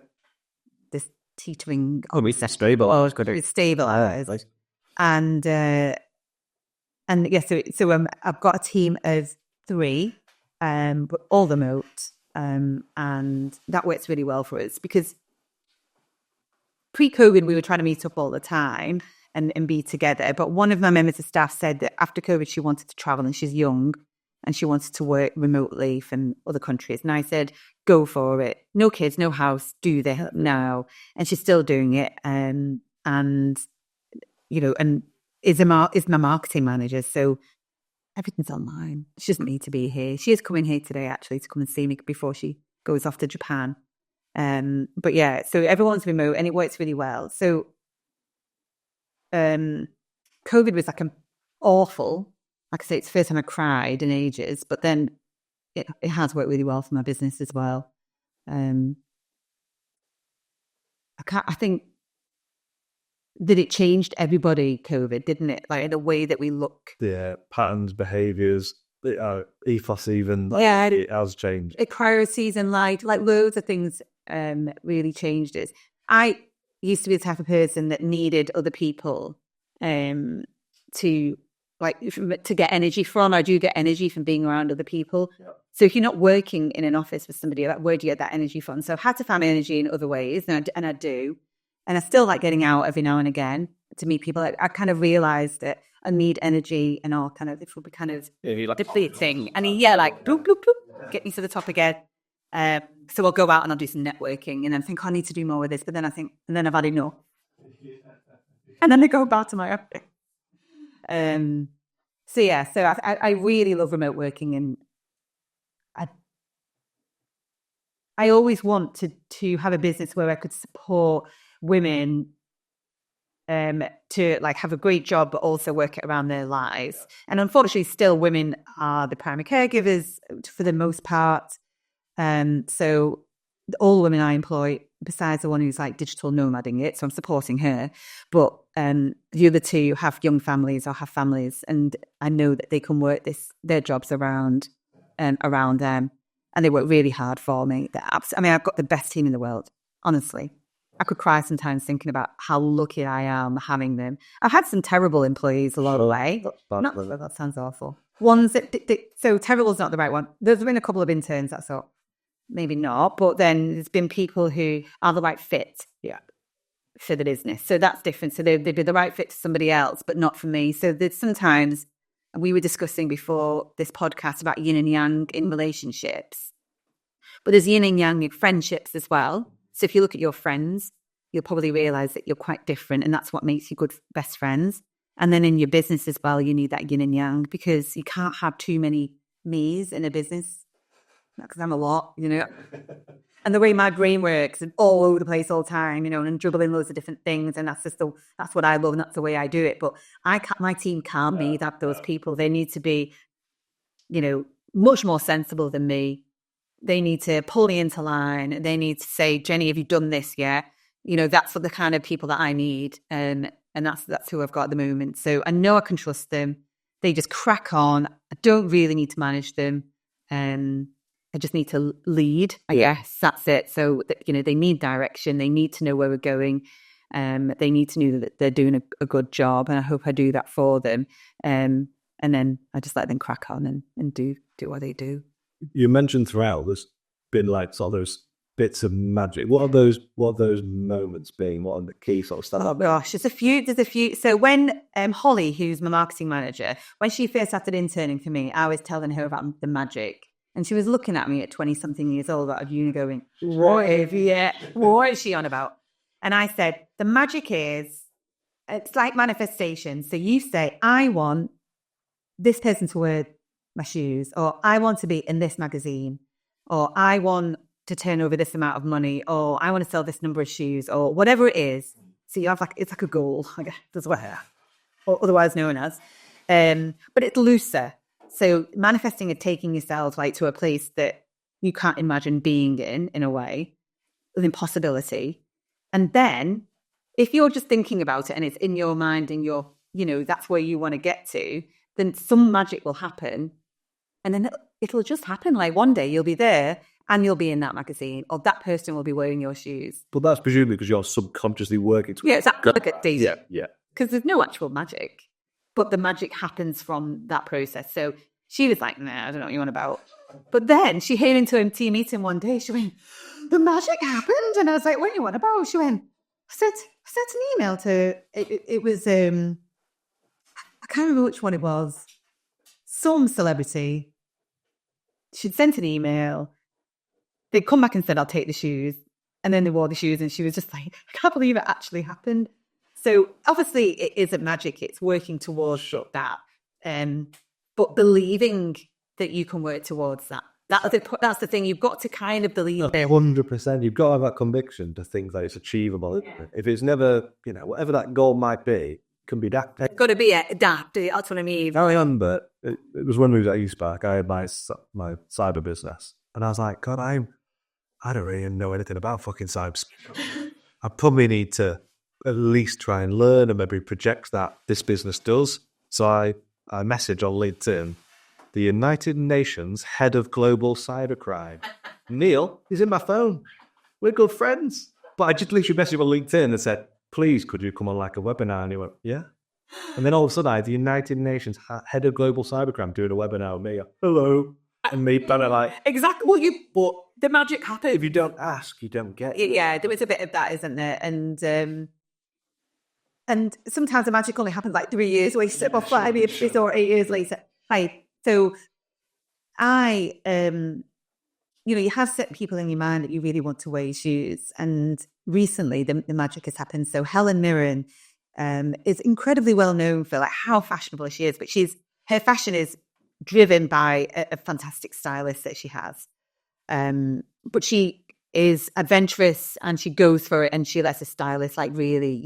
this teetering. Oh, it's stabilized. It's stabilized. And yeah, so I've got a team of 3, but all remote. And that works really well for us because pre-COVID, we were trying to meet up all the time and be together. But one of my members of staff said that after COVID, she wanted to travel and she's young and she wanted to work remotely from other countries. And I said, go for it. No kids, no house, do that now. And she's still doing it. And is my marketing manager. So everything's online. She doesn't need to be here. She is coming here today, actually, to come and see me before she goes off to Japan. But yeah, so everyone's remote and it works really well. So COVID was like awful. Like I say, it's the first time I cried in ages, but then it has worked really well for my business as well. I think that it changed everybody, COVID, didn't it? Like in the way that we look. Yeah, patterns, behaviours, ethos even. Yeah, it has changed. Priorities and like loads of things really changed it. I used to be the type of person that needed other people to get energy from. I do get energy from being around other people. Yeah. So if you're not working in an office with somebody, where do you get that energy from? So I've had to find my energy in other ways, and I do. And I still like getting out every now and again to meet people. I kind of realised that I need energy and all kind of, it will be kind of depleting. And bloop, bloop, bloop, get me to the top again. So I'll go out and I'll do some networking and then think, I need to do more with this. But then I think, and then I've had enough. And then I go back to my office. So I really love remote working, and I always want to have a business where I could support women to like have a great job but also work it around their lives. And unfortunately still women are the primary caregivers for the most part. So all the women I employ, besides the one who's like digital nomading it, so I'm supporting her, but the other 2 have young families or have families, and I know that they can work their jobs around them, and they work really hard for me. I've got the best team in the world, honestly. I could cry sometimes thinking about how lucky I am having them. I've had some terrible employees along the way. That sounds awful. Ones so terrible is not the right one. There's been a couple of interns that thought, maybe not, but then there's been people who are the right fit for the business. So that's different. So they'd be the right fit for somebody else, but not for me. So there's sometimes, we were discussing before this podcast about yin and yang in relationships, but there's yin and yang in friendships as well. So if you look at your friends, you'll probably realize that you're quite different, and that's what makes you good best friends. And then in your business as well, you need that yin and yang, because you can't have too many me's in a business, because I'm a lot, And the way my brain works, and all over the place all the time, and dribbling loads of different things, and that's what I love, and that's the way I do it. But my team can't be those people. They need to be, much more sensible than me. They need to pull me into line. They need to say, Jenny, have you done this yet? That's the kind of people that I need, and that's who I've got at the moment. So I know I can trust them. They just crack on. I don't really need to manage them. I just need to lead. Yes, that's it. So, they need direction. They need to know where we're going. They need to know that they're doing a good job, and I hope I do that for them. And then I just let them crack on and do what they do. You mentioned throughout there's been like sort of those bits of magic. What are those moments been? What are the key sort of stuff? Oh gosh, there's a few. So when Holly, who's my marketing manager, when she first started interning for me, I was telling her about the magic. And she was looking at me at 20-something years old out of uni going, what is she on about? And I said, the magic is, it's like manifestation. So you say, I want this person to wear my shoes, or I want to be in this magazine, or I want to turn over this amount of money, or I want to sell this number of shoes, or whatever it is. So you have it's like a goal, I guess, as well, or otherwise known as. But it's looser. So manifesting and taking yourself to a place that you can't imagine being in a way, an impossibility. And then if you're just thinking about it and it's in your mind and that's where you want to get to, then some magic will happen. And then it'll just happen. Like one day you'll be there and you'll be in that magazine, or that person will be wearing your shoes. But that's presumably because you're subconsciously working to it's like yeah. Because there's no actual magic. But the magic happens from that process. So she was like, nah, I don't know what you're on about. But then she came into a team meeting one day. She went, the magic happened. And I was like, what are you on about? She went, I sent an email to, it was, I can't remember which one it was. Some celebrity. She'd sent an email. They'd come back and said, I'll take the shoes. And then they wore the shoes. And she was just like, I can't believe it actually happened. So obviously it isn't magic. It's working towards that. But believing that you can work towards that. That's the thing. You've got to kind of believe it. 100%. You've got to have that conviction to think that it's achievable. Yeah. If it's never, whatever that goal might be, it can be daft. It's got to be adapted. That's what I mean. I remember it was when we was at eSpark. I had my cyber business. And I was like, God, I don't really know anything about fucking cyber. I probably need to at least try and learn and maybe project that this business does. So I message on LinkedIn, the United Nations Head of Global Cybercrime. Neil, he's in my phone. We're good friends. But I just literally messaged him on LinkedIn and said, please, could you come on a webinar? And he went, yeah. And then all of a sudden I had the United Nations Head of Global Cybercrime doing a webinar with me. Hello. And me kind of exactly. Well, but the magic happens. If you don't ask, you don't get it. Yeah, there was a bit of that, isn't there? And sometimes the magic only happens 3 years later, or 5 years or 8 years later. So I, you have certain people in your mind that you really want to wear your shoes. And recently the magic has happened. So Helen Mirren is incredibly well known for how fashionable she is, but her fashion is driven by a fantastic stylist that she has. But she is adventurous and she goes for it, and she lets a stylist really,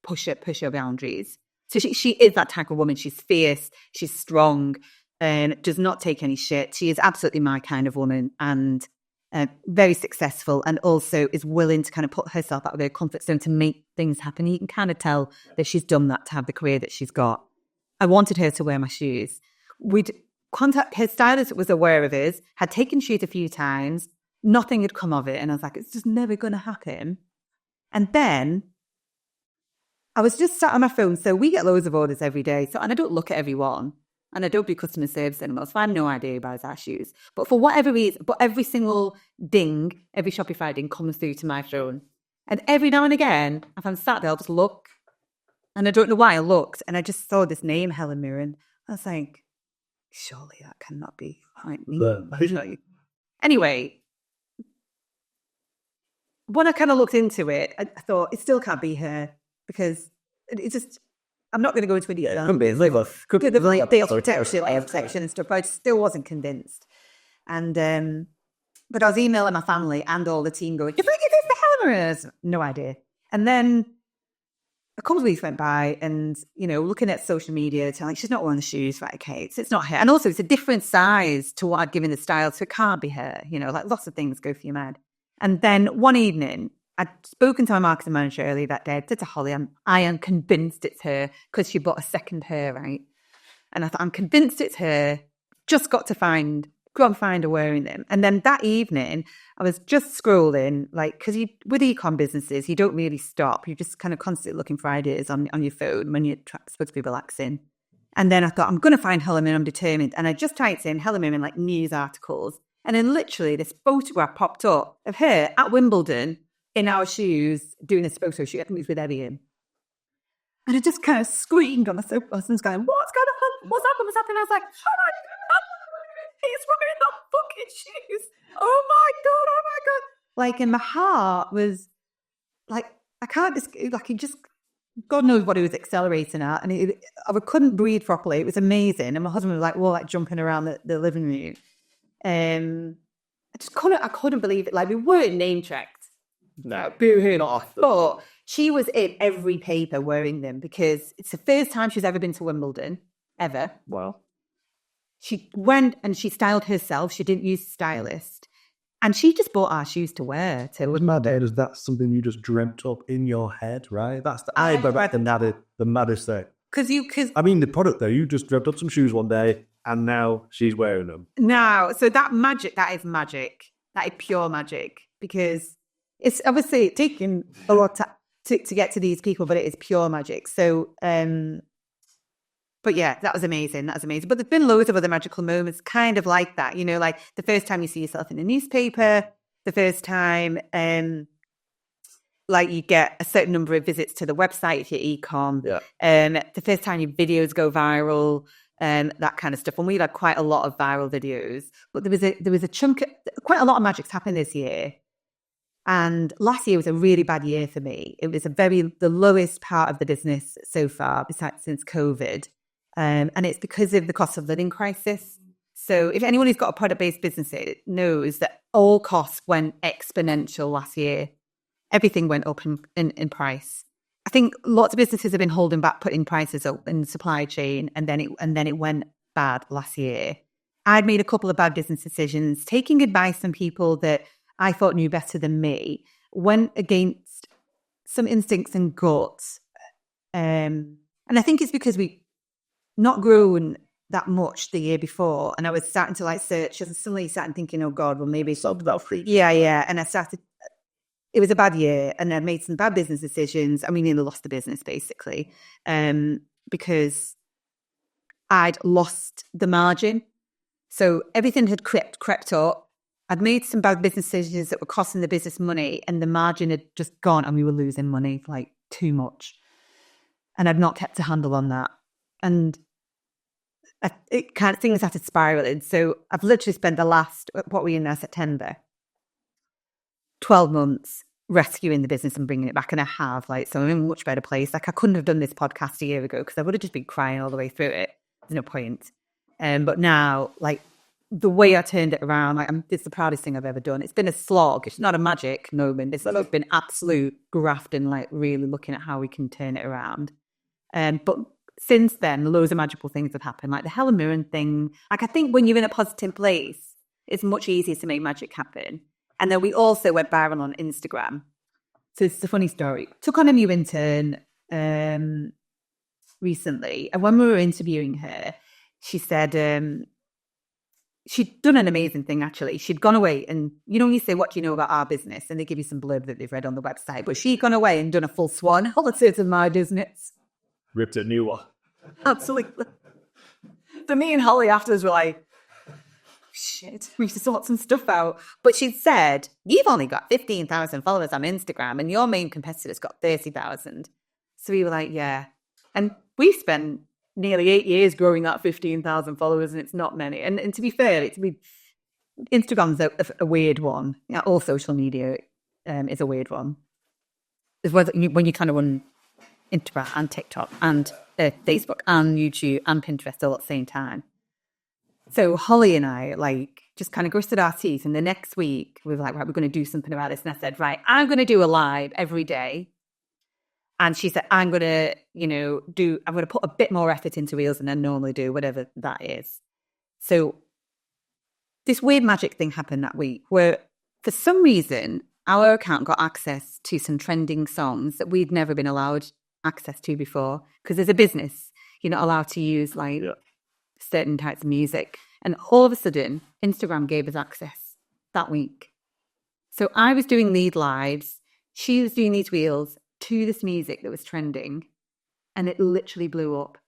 push her boundaries. So she is that type of woman. She's fierce, she's strong, and does not take any shit. She is absolutely my kind of woman, and very successful, and also is willing to kind of put herself out of her comfort zone to make things happen. You can kind of tell that she's done that to have the career that she's got. I wanted her to wear my shoes. We'd contact her stylist, was aware of us, had taken shoes a few times, nothing had come of it, and I was like, it's just never going to happen. And then I was just sat on my phone. So we get loads of orders every day. And I don't look at every one. And I don't do customer service anymore. So I have no idea about our shoes. But for whatever reason, every single ding, every Shopify ding comes through to my phone. And every now and again, if I'm sat there, I'll just look. And I don't know why I looked. And I just saw this name, Helen Mirren. I was like, surely that cannot be like me. Anyway, when I kind of looked into it, I thought it still can't be her because it's just, I'm not going to go into detail. Could be the protection and stuff, but I still wasn't convinced. And but I was emailing my family and all the team going, "Do you think it is the Helen Mirren?" No idea. And then a couple of weeks went by, and looking at social media, telling she's not wearing the shoes, right? Okay, it's not her, and also it's a different size to what I'd given the style, so it can't be her. Like lots of things go through your mind. And then one evening, I'd spoken to my marketing manager earlier that day. I said to Holly, I am convinced it's her because she bought a second hair, right? And I thought, I'm convinced it's her. Just got to go and find her wearing them. And then that evening, I was just scrolling, because with e-com businesses, you don't really stop. You're just kind of constantly looking for ideas on your phone when you're supposed to be relaxing. And then I thought, I'm going to find Helen Mirren, I'm determined. And I just typed in Helen Mirren, news articles. And then literally this photograph popped up of her at Wimbledon in our shoes doing this photo shoot. I think it was with Evian. And I just kind of screamed on the sofa. My husband's going, what's going on? What's happened? I was like, oh my God, he's wearing the fucking shoes. Oh my God. And my heart was I can't just, it just, God knows what he was accelerating at. And I couldn't breathe properly. It was amazing. And my husband was jumping around the living room. I couldn't believe it. We weren't name checked. No, but she was in every paper wearing them because it's the first time she's ever been to Wimbledon, ever. Wow. She went and she styled herself. She didn't use a stylist. And she just bought our shoes to wear. It was mad. That's something you just dreamt up in your head, right? That's the maddest thing. The product though, you just dreamt up some shoes one day and now she's wearing them. No, so that is magic. That is pure magic because it's obviously taking a lot to get to these people, but it is pure magic. So, but yeah, that was amazing. But there's been loads of other magical moments kind of like that, the first time you see yourself in a newspaper, the first time, you get a certain number of visits to the website if you're e-com. Yeah. The first time your videos go viral, that kind of stuff. And we had quite a lot of viral videos, but there was a chunk, quite a lot of magic's happened this year. And last year was a really bad year for me. It was the lowest part of the business so far, besides since COVID. And it's because of the cost of living crisis. So if anyone who's got a product-based business knows that all costs went exponential last year. Everything went up in price. I think lots of businesses have been holding back putting prices up in the supply chain, and then it went bad last year. I'd made a couple of bad business decisions, taking advice from people that I thought knew better than me, went against some instincts and guts. And I think it's because we not grown that much the year before. And I was starting to search and suddenly started thinking, oh God, well maybe. Solved that free. Yeah. And it was a bad year and I made some bad business decisions. I nearly lost the business basically because I'd lost the margin. So everything had crept up. I'd made some bad business decisions that were costing the business money and the margin had just gone and we were losing money too much. And I'd not kept a handle on that. And things started spiraling. So I've literally spent the last, what were we in now, September, 12 months rescuing the business and bringing it back. And I have, so I'm in a much better place. I couldn't have done this podcast a year ago because I would have just been crying all the way through it. There's no point. But now, the way I turned it around, it's the proudest thing I've ever done. It's been a slog. It's not a magic moment. It's been absolute grafting, really looking at how we can turn it around. But since then, loads of magical things have happened, like the Helen Mirren thing. I think when you're in a positive place, it's much easier to make magic happen. And then we also went viral on Instagram. So it's a funny story. Took on a new intern recently. And when we were interviewing her, she said, she'd done an amazing thing, actually. She'd gone away and, you say, what do you know about our business? And they give you some blurb that they've read on the website. But she'd gone away and done a full swan holiday to my business. Ripped a new one. Absolutely. So me and Holly afterwards were like, shit, we should sort some stuff out. But she'd said, you've only got 15,000 followers on Instagram and your main competitor's got 30,000. So we were like, yeah. And we spent nearly 8 years growing that 15,000 followers, and it's not many. And to be fair, Instagram's a weird one. All social media is a weird one. When you kind of run Instagram and TikTok and Facebook and YouTube and Pinterest all at the same time. So Holly and I just kind of gritted our teeth, and the next week we were like, right, we're going to do something about this. And I said, right, I'm going to do a live every day. And she said, I'm going to put a bit more effort into Reels than I normally do, whatever that is. So this weird magic thing happened that week where for some reason our account got access to some trending songs that we'd never been allowed access to before. Because as a business, you're not allowed to use certain types of music. And all of a sudden, Instagram gave us access that week. So I was doing lead lives. She was doing these Reels to this music that was trending, and it literally blew up.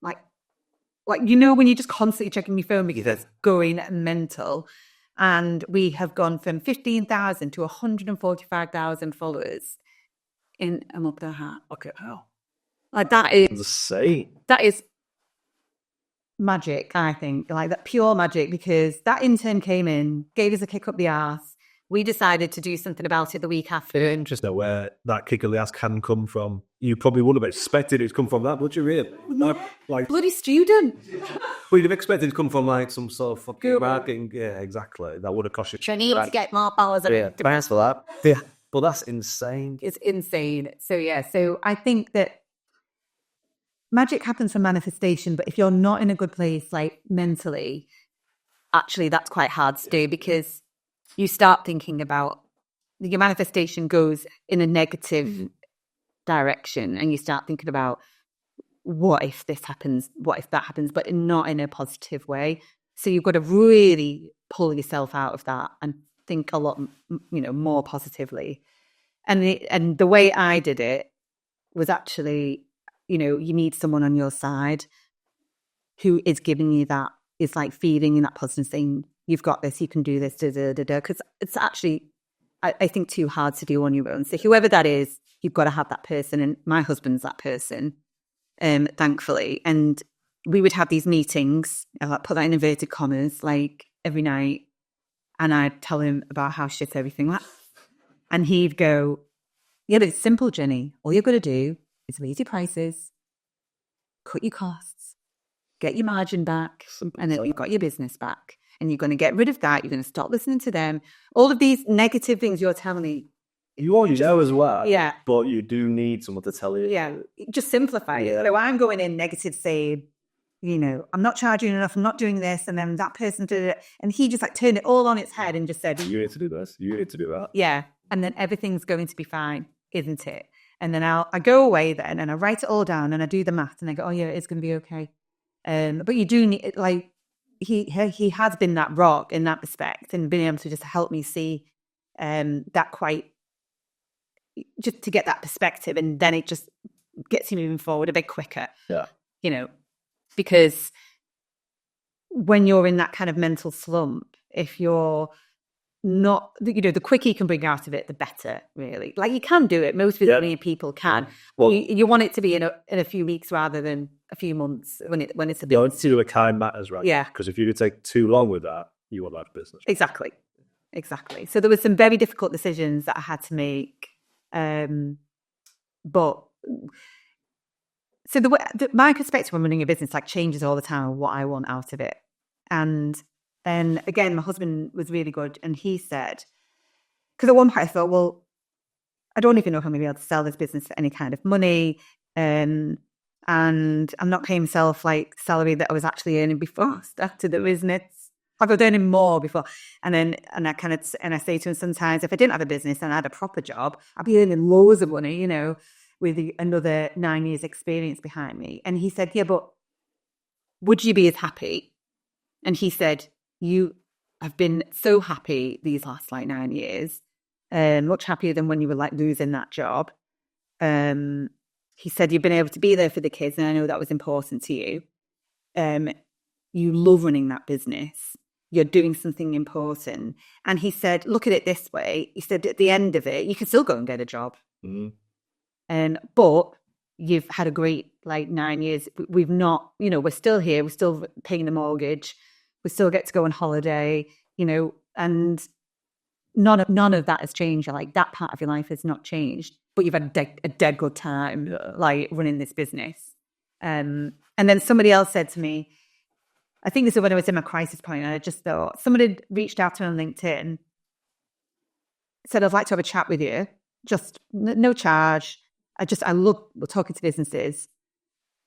Like when you're just constantly checking your phone because it's going mental. And we have gone from 15,000 to 145,000 followers in a month and a half. Okay, how? That is insane. That is magic, I think. That pure magic, because that intern came in, gave us a kick up the arse. We decided to do something about it the week after. Interesting where that kick of the ass can come from. You probably wouldn't have expected it to come from that, would you, really? Bloody student. Well, you'd have expected it to come from some sort of fucking marketing. Yeah, exactly. That would have cost you. I need to get more followers. Yeah, thanks for that. Yeah, but that's insane. It's insane. So I think that magic happens from manifestation, but if you're not in a good place, mentally, actually that's quite hard to do, because you start thinking about your manifestation goes in a negative direction, and you start thinking about what if this happens, what if that happens, but not in a positive way. So you've got to really pull yourself out of that and think a lot, more positively. And the way I did it was actually, you need someone on your side who is giving you that, is feeding you that positive, saying, you've got this, you can do this, because it's actually, I think, too hard to do on your own. So whoever that is, you've got to have that person. And my husband's that person, thankfully. And we would have these meetings, I'll put that in inverted commas, every night. And I'd tell him about how shit everything was. And he'd go, yeah, but it's simple, Jenny. All you've got to do is raise your prices, cut your costs, get your margin back, and then you've got your business back. And you're going to get rid of that. You're going to stop listening to them. All of these negative things you're telling me. You already know as well. Yeah. But you do need someone to tell you. Yeah. Just simplify it. So I'm going in negative, saying, I'm not charging enough. I'm not doing this. And then that person did it. And he just turned it all on its head and just said, you need to do this. You need to do that. Yeah. And then everything's going to be fine, isn't it? And then I go away then and I write it all down and I do the math and I go, oh yeah, it's going to be okay. But you do need, he has been that rock in that respect, and been able to just help me see that just to get that perspective, and then it just gets you moving forward a bit quicker. Yeah. Because when you're in that kind of mental slump, if you're not, the quicker you can bring out of it, the better, really. You can do it. Most people can. Well, you want it to be in a few weeks rather than a few months when it's a bit. To do a kind matters, right? Yeah. Because if you could take too long with that, you won't have business. Exactly. So there were some very difficult decisions that I had to make. But so my perspective on running a business changes all the time on what I want out of it. And then again, my husband was really good, and he said, because at one point I thought, well, I don't even know if I'm going to be able to sell this business for any kind of money, and I'm not paying myself salary that I was actually earning before I started the business. I was earning more before, and I say to him sometimes, if I didn't have a business and I had a proper job, I'd be earning loads of money, with another 9 years experience behind me. And he said, yeah, but would you be as happy? And he said, you have been so happy these last like 9 years, much happier than when you were like losing that job. He said you've been able to be there for the kids, and I know that was important to you. You love running that business. You're doing something important. And he said, look at it this way. He said, at the end of it, you can still go and get a job. But you've had a great, like, 9 years. We've not, we're still here. We're still paying the mortgage. We still get to go on holiday, and none of that has changed. Like, that part of your life has not changed. But you've had a dead good time, like, running this business. And then somebody else said to me, I think this is when I was in my crisis point, and I just thought, somebody had reached out to me on LinkedIn, said, I'd like to have a chat with you, just no charge. I love talking to businesses.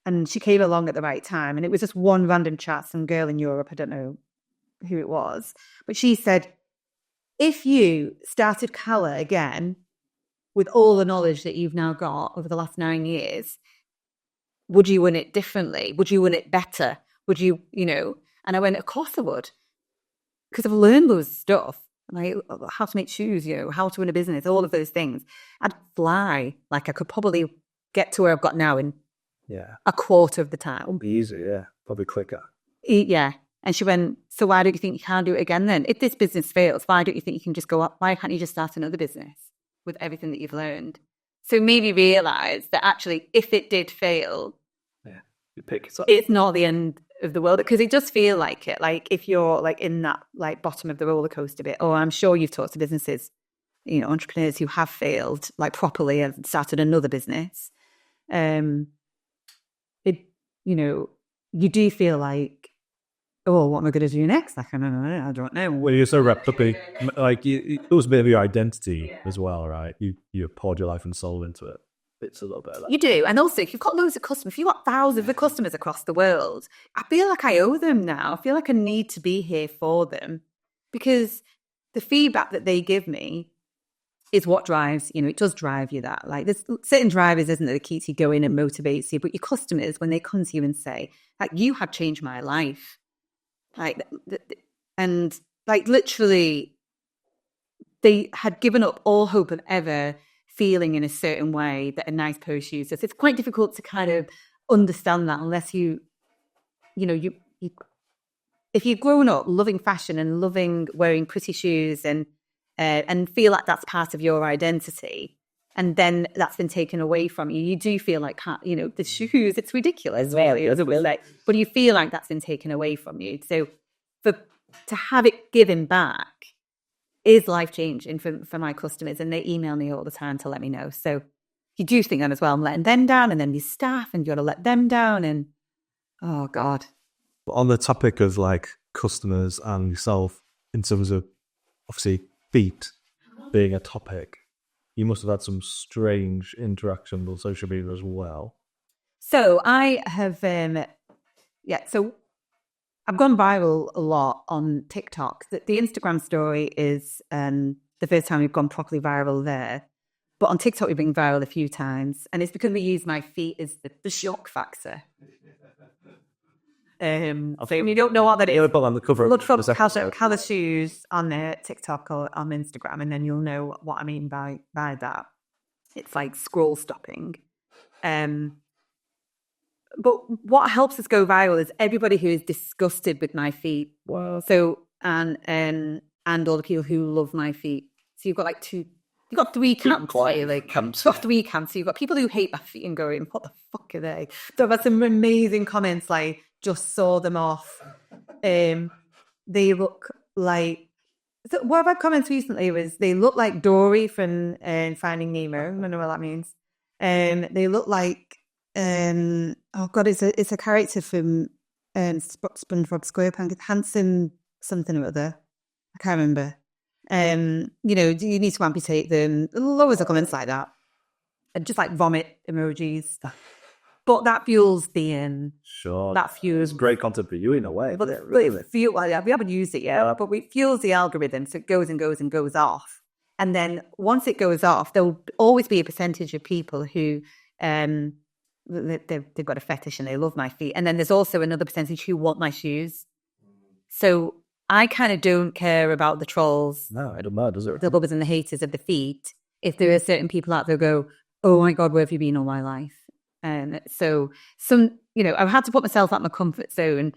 And she came along at the right time, and it was just one random chat, some girl in Europe, I don't know who it was. But she said, if you started Calla again, with all the knowledge that you've now got over the last 9 years, would you run it differently? Would you run it better? Would you, And I went, of course I would. Because I've learned those stuff. Like how to make shoes, how to run a business, all of those things. I'd fly. Like I could probably get to where I've got now in a quarter of the time. Be easy, yeah. Probably quicker. Yeah. And she went, so why don't you think you can do it again then? If this business fails, why don't you think you can just go up? Why can't you just start another business with everything that you've learned? So maybe realise that actually, if it did fail, you pick it up. It's not the end of the world, because it does feel like it. Like if you're like in that like bottom of the roller coaster bit, or I'm sure you've talked to businesses, entrepreneurs who have failed like properly and started another business. You do feel like, oh, what am I going to do next? Like, I don't know. Well, you're so wrapped up in, like, it was a bit of your identity as well, right? You poured your life and soul into it. It's a little bit of that. You do. And also, if you've got loads of customers, if you've got thousands of customers across the world, I feel like I owe them now. I feel like I need to be here for them, because the feedback that they give me is what drives, it does drive you that. Like there's certain drivers, isn't it, that keeps you going and motivates you. But your customers, when they come to you and say, like, you have changed my life. Like, and like literally they had given up all hope of ever feeling in a certain way that a nice pair of shoes does. It's quite difficult to kind of understand that unless you if you've grown up loving fashion and loving wearing pretty shoes and feel like that's part of your identity, and then that's been taken away from you, you do feel like, the shoes, it's ridiculous, really, doesn't it? Like, but you feel like that's been taken away from you. So to have it given back is life-changing for my customers, and they email me all the time to let me know. So you do think that as well, I'm letting them down, and then these staff, and you got to let them down, and oh, God. But on the topic of, like, customers and yourself, in terms of, obviously, feet being a topic, you must have had some strange interaction with social media as well. So I have, I've gone viral a lot on TikTok. The Instagram story is the first time we've gone properly viral there. But on TikTok, we've been viral a few times. And it's because we use my feet as the shock factor. So you don't know what that is. On the cover. Look for Calla Shoes on TikTok or on Instagram, and then you'll know what I mean by that. It's like scroll stopping. But what helps us go viral is everybody who is disgusted with my feet. Wow. So and all the people who love my feet. So you've got like you've got three camps. You've got three camps. So you've got people who hate my feet and going, what the fuck are they? So I've had some amazing comments like, just saw them off. They look like, so what I've had comments recently was they look like Dory from Finding Nemo. I don't know what that means. They look like, oh God, it's a character from SpongeBob SquarePants, Handsome something or other. I can't remember. Do you need to amputate them? Loads of comments like that. And just like vomit emojis. But that fuels the sure. That fuels great content for you in a way. But we haven't used it yet, but it fuels the algorithm, so it goes and goes and goes off. And then once it goes off, there'll always be a percentage of people who they've got a fetish and they love my feet. And then there's also another percentage who want my shoes. So I kind of don't care about the trolls. No, it doesn't matter, does it? The lovers and the haters of the feet. If there are certain people out there who go, oh my God, where have you been all my life? And so I've had to put myself out my comfort zone.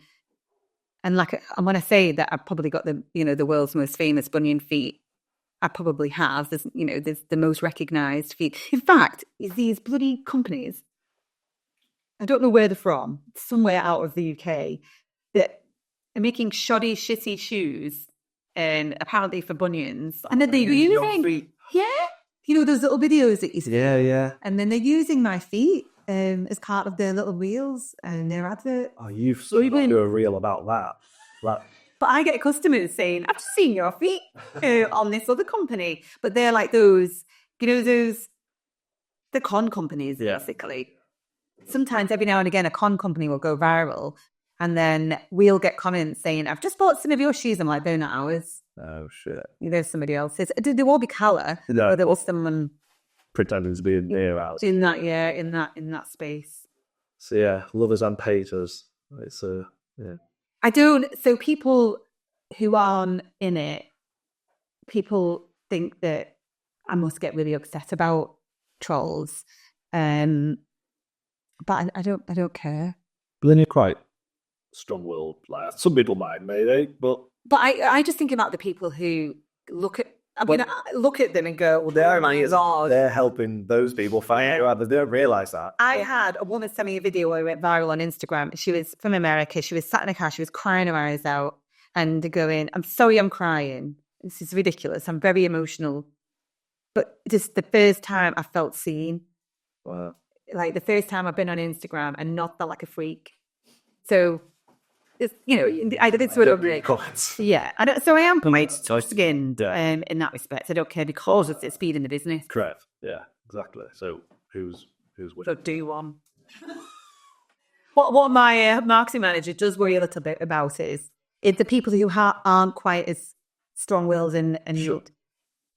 And when I say that I've probably got the world's most famous bunion feet, I probably have. There's the most recognised feet. In fact, these bloody companies, I don't know where they're from, somewhere out of the UK, that are making shoddy, shitty shoes, and apparently for bunions. And then they're using, those little videos that you see. Yeah. And then they're using my feet as part of their little reels and their advert. Oh, you've got to do a reel about that. But I get customers saying, I've just seen your feet on this other company. But they're like those, the con companies, basically. Sometimes every now and again, a con company will go viral. And then we'll get comments saying, I've just bought some of your shoes. I'm like, they're not ours. Oh, shit. There's somebody else's. They will be Calla. No. Or there was someone pretending to be near ours. In that space. So yeah, lovers and haters. It's so people who aren't in it, people think that I must get really upset about trolls. But I don't care. But then you're quite strong-willed. Like some people might, maybe, but I just think about the people who look at them and go, well, they're helping those people find out. They don't realise that. I had a woman send me a video that went viral on Instagram. She was from America. She was sat in a car. She was crying her eyes out and going, I'm sorry I'm crying. This is ridiculous. I'm very emotional. But just the first time I felt seen. Wow. Like the first time I've been on Instagram and not felt like a freak. So, I did sort of comments. Yeah. So I am quite skinned in that respect. I don't care because it's speed in the business. Correct. Yeah, exactly. So who's winning? So do one. What my marketing manager does worry a little bit about is the people who aren't quite as strong-willed and sure.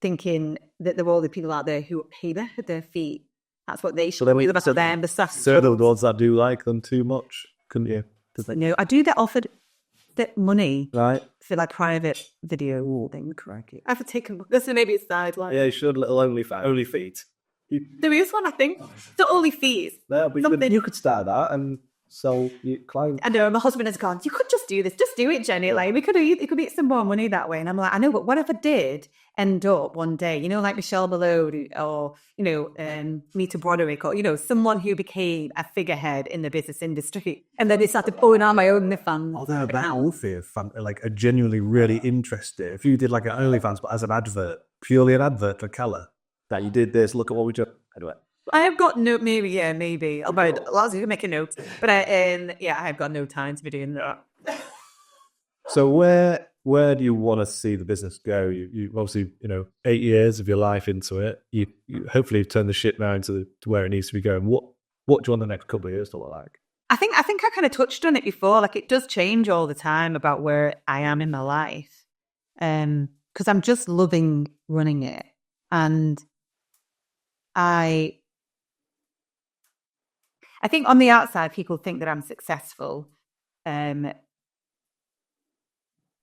thinking that there are all the people out there who pay their feet. That's what they should do. So them, the stuff. So the ones that do like them too much, couldn't you? No, I do get offered that money right for like private video thing. Crikey. I have to take a look. This is maybe a sideline. Yeah, you should. Little only feet. There is one, I think. The only fees. Yeah, but you could start that and sell your clients. I know, my husband has gone, you could just do this. Just do it, Jenny. Like, it could be some more money that way. And I'm like, I know, but what if I did end up one day, like Michelle Malone or, Nita Broderick or, someone who became a figurehead in the business industry. And then they started pulling out my OnlyFans. Although that would be a genuinely really interesting. If you did like an OnlyFans, but as an advert, purely an advert for Calla, that you did this, look at what we just, anyway. I have got maybe. I'll make a note. But I have got no time to be doing that. So where do you want to see the business go? You obviously 8 years of your life into it. You hopefully turn the shit now to where it needs to be going. What do you want the next couple of years to look like? I think I kind of touched on it before. Like it does change all the time about where I am in my life, because I'm just loving running it, and I think on the outside, people think that I'm successful.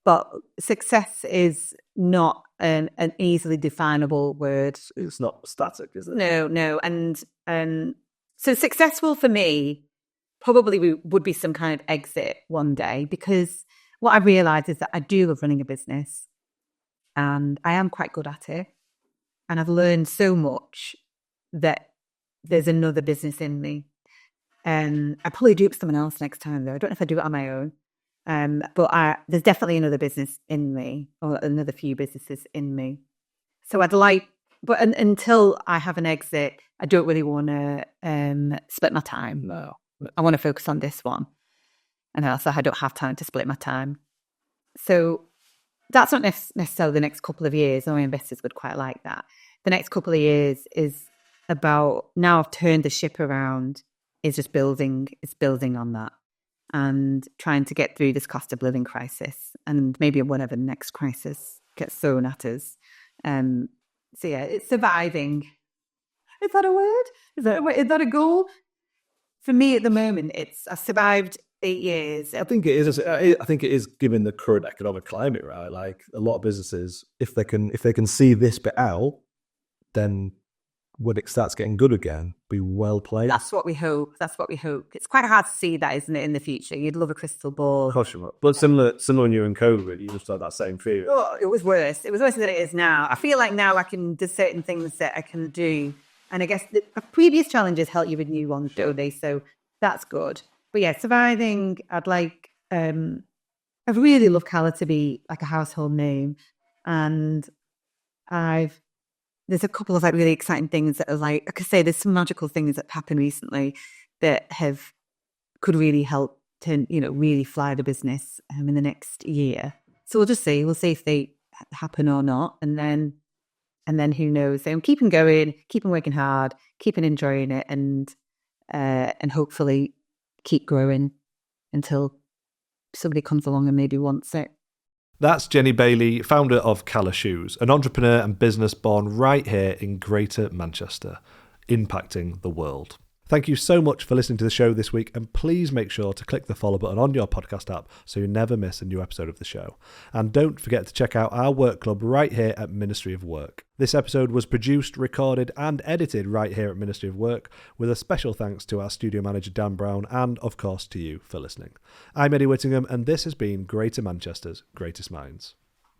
But success is not an easily definable word. It's not static, is it? No. And so successful for me probably would be some kind of exit one day, because what I realised is that I do love running a business and I am quite good at it. And I've learned so much that there's another business in me. And I probably do it for someone else next time, though. I don't know if I do it on my own. But there's definitely another business in me, or another few businesses in me. So I'd like, but until I have an exit, I don't really want to split my time. No. I want to focus on this one. And also I don't have time to split my time. So that's not necessarily the next couple of years. My investors would quite like that. The next couple of years is about, now I've turned the ship around, is just building on that and trying to get through this cost of living crisis and maybe whenever the next crisis gets thrown at us. So yeah, it's surviving. Is that a word? Is that a goal? For me at the moment, I've survived 8 years. I think it is. I think it is, given the current economic climate, right? Like a lot of businesses, if they can see this bit out, then when it starts getting good again, be well played. That's what we hope. It's quite hard to see that, isn't it, in the future? You'd love a crystal ball. But similar when you were in COVID, you just had that same fear. Oh, it was worse. It was worse than it is now. I feel like now there's certain things that I can do. And I guess the previous challenges help you with new ones, don't they? So that's good. But yeah, surviving, I really love Calla to be like a household name. And there's a couple of like really exciting things that are like I could say there's some magical things that happened recently that could really help to, really fly the business in the next year. So we'll just see. We'll see if they happen or not. And then who knows? So I'm keeping going, keeping working hard, keeping enjoying it, and hopefully keep growing until somebody comes along and maybe wants it. That's Jennie Bailey, founder of Calla Shoes, an entrepreneur and business born right here in Greater Manchester, impacting the world. Thank you so much for listening to the show this week, and please make sure to click the follow button on your podcast app so you never miss a new episode of the show. And don't forget to check out our work club right here at Ministry of Work. This episode was produced, recorded and edited right here at Ministry of Work, with a special thanks to our studio manager Dan Brown and, of course, to you for listening. I'm Eddie Whittingham, and this has been Greater Manchester's Greatest Minds.